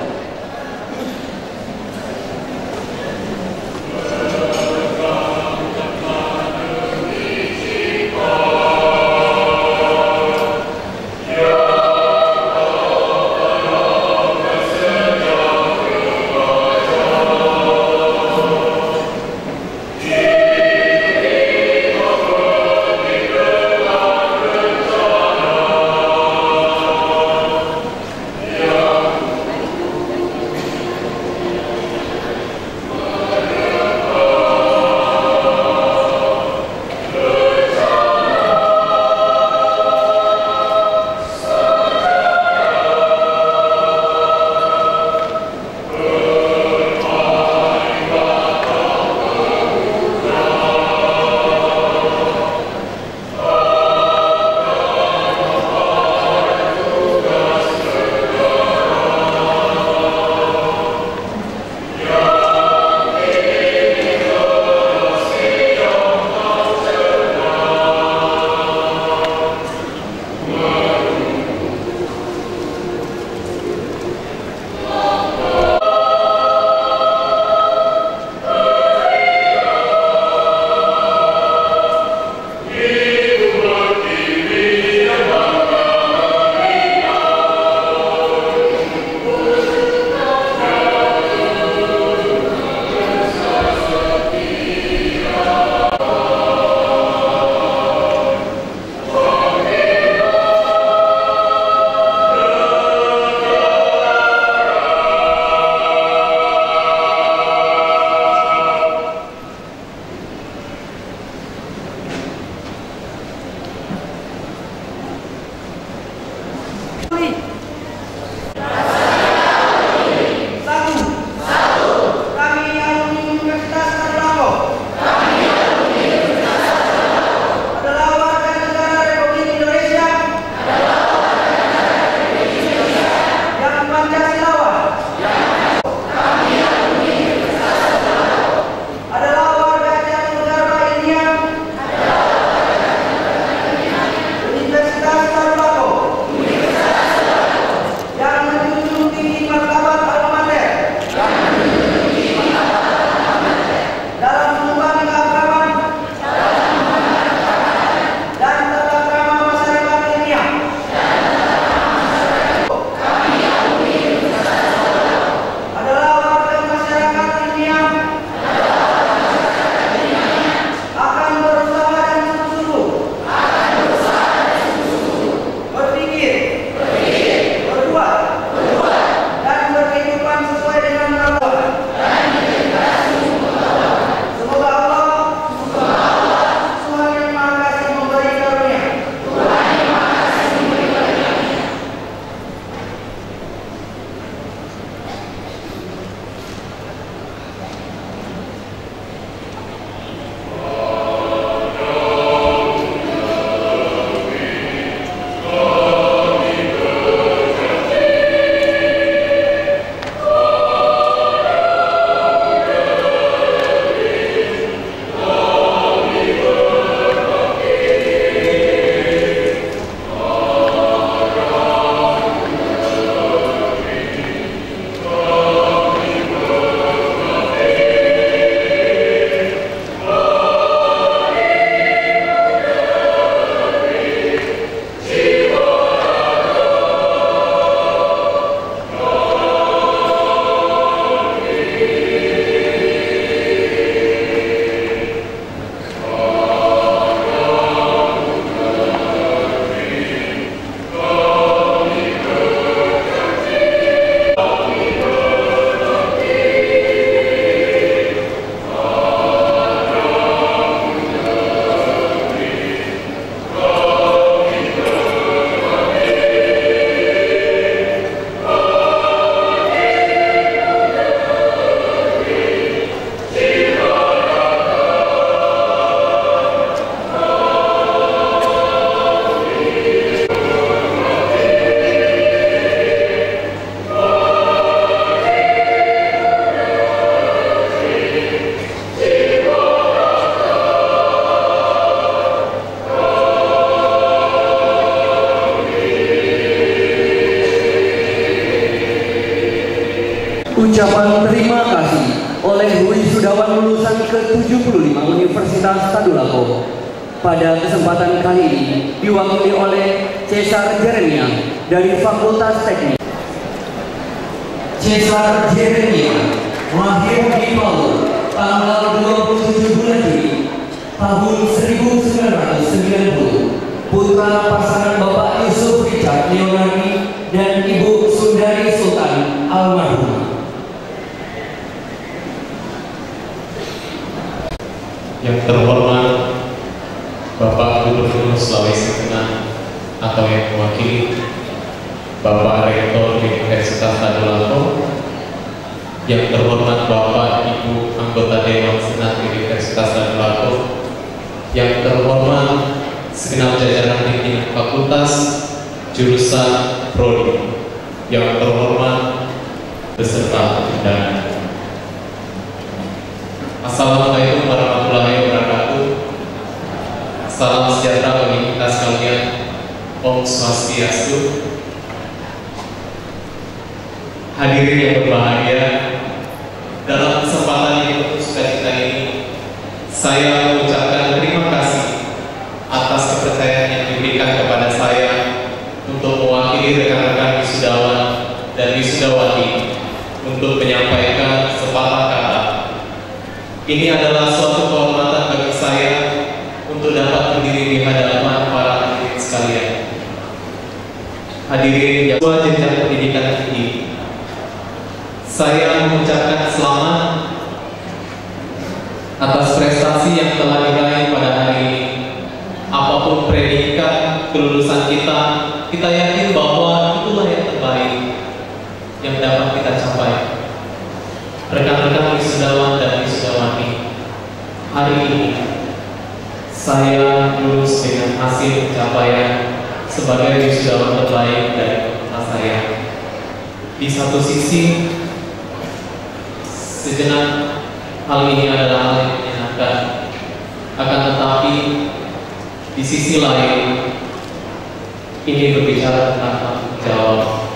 Ucapan terima kasih oleh wisudawan lulusan ke-75 Universitas Tadulako. Pada kesempatan kali ini diwakili oleh Cesar Jeremia dari Fakultas Teknik. Cesar Jeremia lahir di Palu tanggal 27 bulan Juli tahun 1990, putra pasangan Bapak Yusuf Richard Leonardi dan Ibu Sundari Sultan almarhumah. Yang terhormat Bapak Gubernur Sulawesi Tengah atau yang mewakili Bapak Rektor Universitas Tadulako, yang terhormat Bapak Ibu anggota Dewan Senat Universitas Tadulako, yang terhormat segenap jajaran pimpinan fakultas, jurusan, prodi, yang terhormat beserta undangan. Assalamualaikum warahmatullahi wabarakatuh. Salam sejahtera bagi kita sekalian. Om Swastiastu. Hadirin yang berbahagia, dalam kesempatan yang penuh sukacita ini, saya mengucapkan terima kasih atas kepercayaan yang diberikan kepada saya untuk mewakili rekan-rekan wisudawan dan wisudawati untuk menyampaikan sepatah kata. Ini adalah suatu kehormatan bagi saya untuk dapat berdiri di hadapan para hadirin sekalian. Hadirin yang jenjang pendidikan tinggi, saya mengucapkan selamat atas prestasi yang telah diraih pada hari ini. Apapun predikat kelulusan kita, kita yakin bahwa itulah yang terbaik yang dapat kita capai. Rekan-rekan wisudawan dan wisudawati, hari ini saya lulus dengan hasil pencapaian sebagai wisudawan terbaik dari fakultas saya. Di satu sisi, sejenak hal ini adalah hal yang menyenangkan, akan tetapi di sisi lain ini berbicara tentang tanggung jawab.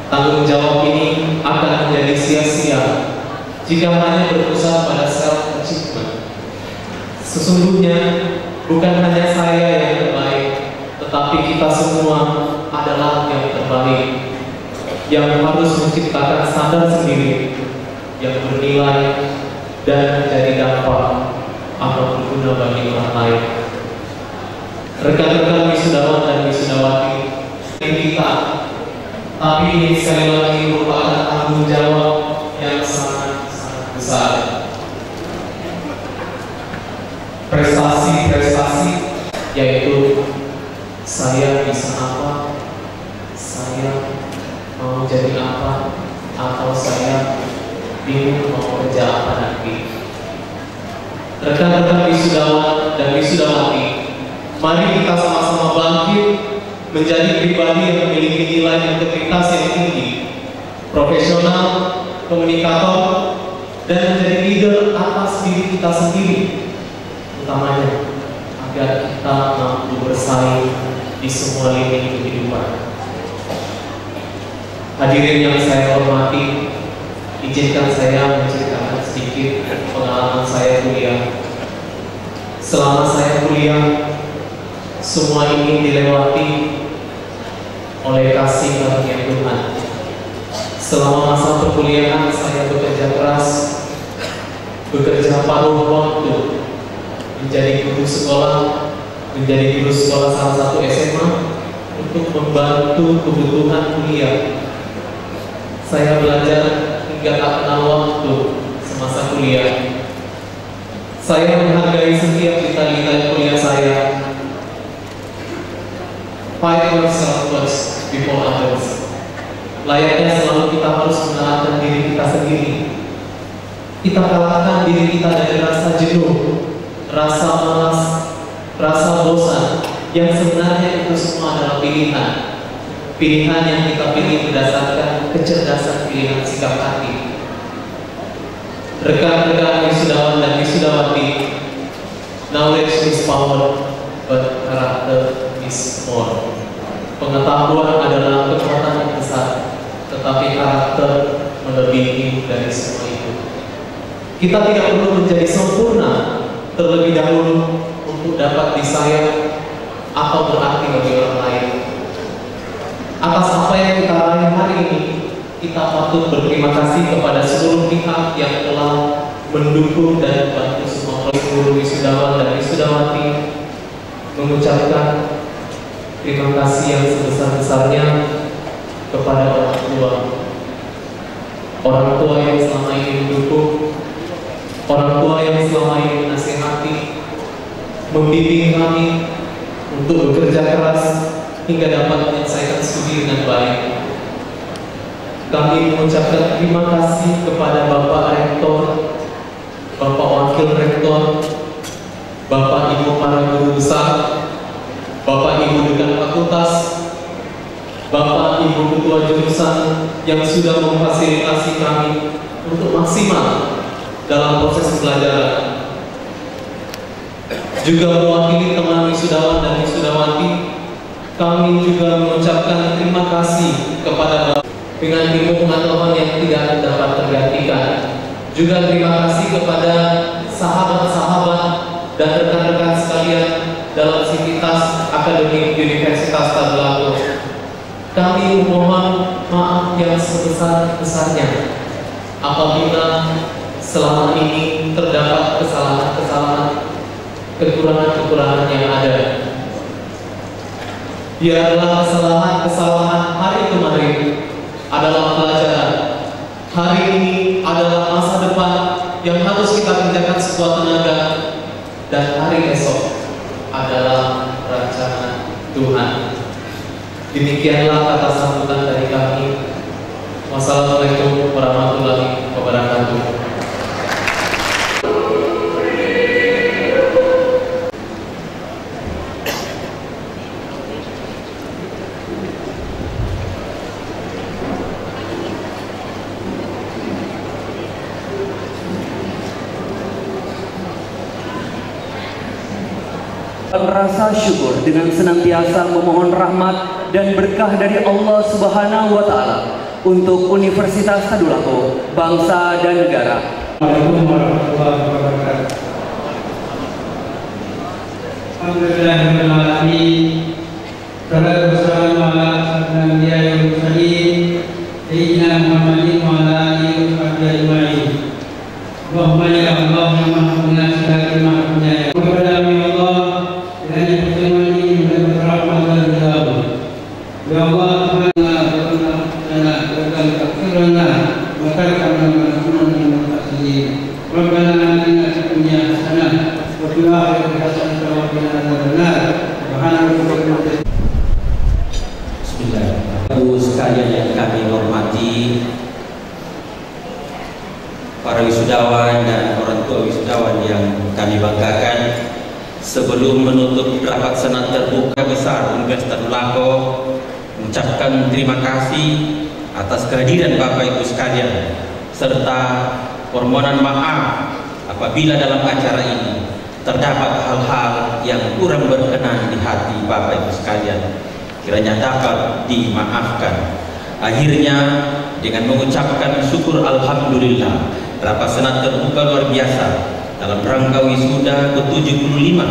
Tanggung jawab ini akan menjadi sia-sia jika hanya berpusat pada self-achievement. Sesungguhnya bukan hanya saya yang terbaik, tetapi kita semua adalah yang terbaik, yang harus menciptakan standar sendiri yang bernilai dan menjadi dampak atau berguna bagi orang lain. Rekan-rekan wisudawan dan wisudawati, kita, tapi ini sekali lagi merupakan tanggung jawab yang sangat besar. Prestasi-prestasi yaitu saya bisa apa, saya mau jadi apa, atau saya bingung mau kerja apa nanti. Rekan-rekan wisudawan dan wisudawati, mari kita sama-sama bangkit menjadi pribadi yang memiliki nilai integritas yang tinggi, profesional, komunikator, dan menjadi leader atas diri kita sendiri, utamanya agar kita mampu bersaing di semua lini kehidupan. Hadirin yang saya hormati, izinkan saya menceritakan sedikit pengalaman saya kuliah. Selama saya kuliah, semua ini dilewati oleh kasih karunia Tuhan. Selama masa perkuliahan saya bekerja keras, bekerja paruh waktu, menjadi guru sekolah salah satu SMA untuk membantu kebutuhan kuliah. Saya belajar hingga tak kenal waktu semasa kuliah. Saya menghargai setiap detail-detail kuliah saya. Fight yourself first before others. Layaknya selalu kita harus mengalahkan diri kita sendiri. Kita kalahkan diri kita dari rasa jenuh, rasa malas, rasa bosan, yang sebenarnya itu semua adalah pilihan. Pilihan yang kita pilih berdasarkan kecerdasan pilihan sikap hati. Rekan-rekan wisudawan dan wisudawati, knowledge is power, but character is more. Pengetahuan adalah kekuatan yang besar, tetapi karakter menurut Kita tidak perlu menjadi sempurna terlebih dahulu untuk dapat disayang atau berarti bagi orang lain. Atas apa yang kita raih hari ini, kita patut berterima kasih kepada seluruh pihak yang telah mendukung dan membantu semua guru wisudawan dan wisudawati, mengucapkan terima kasih yang sebesar-besarnya kepada orang tua yang selama ini mendukung, orang tua yang selama ini menasihati, membimbing kami untuk bekerja keras hingga dapat menyelesaikan studi dengan baik. Kami mengucapkan terima kasih kepada Bapak Rektor, Bapak Wakil Rektor, Bapak Ibu para guru besar, Bapak Ibu dekan fakultas, Bapak Ibu ketua jurusan yang sudah memfasilitasi kami untuk maksimal dalam proses pembelajaran. Juga mewakili teman wisudawan dan wisudawati, kami juga mengucapkan terima kasih kepada Bapak dengan ilmu pengetahuan yang tidak dapat tergantikan. Juga terima kasih kepada sahabat-sahabat dan rekan-rekan sekalian dalam sivitas akademik Universitas Tadulako. Kami memohon maaf yang sebesar-besarnya apabila selama ini terdapat kesalahan-kesalahan, kekurangan-kekurangan yang ada. Biarlah kesalahan-kesalahan hari kemarin adalah pelajaran. Hari ini adalah masa depan yang harus kita kerjakan sekuat tenaga, dan hari esok adalah rencana Tuhan. Demikianlah kata sambutan dari kami. Wassalamualaikum warahmatullahi wabarakatuh. Rasa syukur dengan senantiasa memohon rahmat dan berkah dari Allah Subhanahu wa Ta'ala untuk Universitas Tadulako, bangsa dan negara. Assalamualaikum warahmatullahi wabarakatuh. Alhamdulillahirrahmanirrahim. Salatu wassalamu ala asyrafil mursalin sayyidina Muhammadin wa ala alihi wa sahbihi ajma'in. Allahumma ya Allah ya mahmudna salatu mahmudna ya Allah. Dengan pertemuan ini mendapat rahmat dan ridha. Ya Allah, Tuhan berikan kekhairan, berkatkan dan kasih. Rabbana atina fid dunya hasanah wa fil akhirati hasanah wa qina adzabannar. Subhanallah. Bismillah. Ibu sekalian yang kami hormati, para wisudawan dan orang tua wisudawan yang kami banggakan. Sebelum menutup rapat senat terbuka besar Universitas Tadulako, mengucapkan terima kasih atas kehadiran Bapak Ibu sekalian, serta permohonan maaf apabila dalam acara ini terdapat hal-hal yang kurang berkenan di hati Bapak Ibu sekalian, kiranya dapat dimaafkan. Akhirnya dengan mengucapkan syukur alhamdulillah, rapat senat terbuka luar biasa dalam rangka wisuda ke-75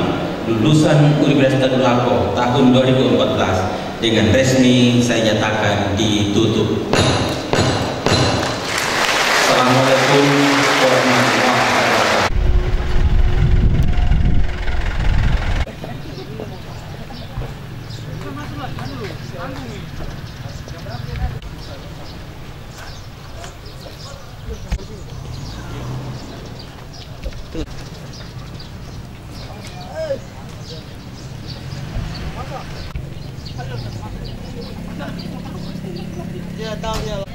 lulusan Universitas Tadulako tahun 2014 dengan resmi saya nyatakan ditutup. Assalamualaikum warahmatullahi wabarakatuh. Dia tahu dia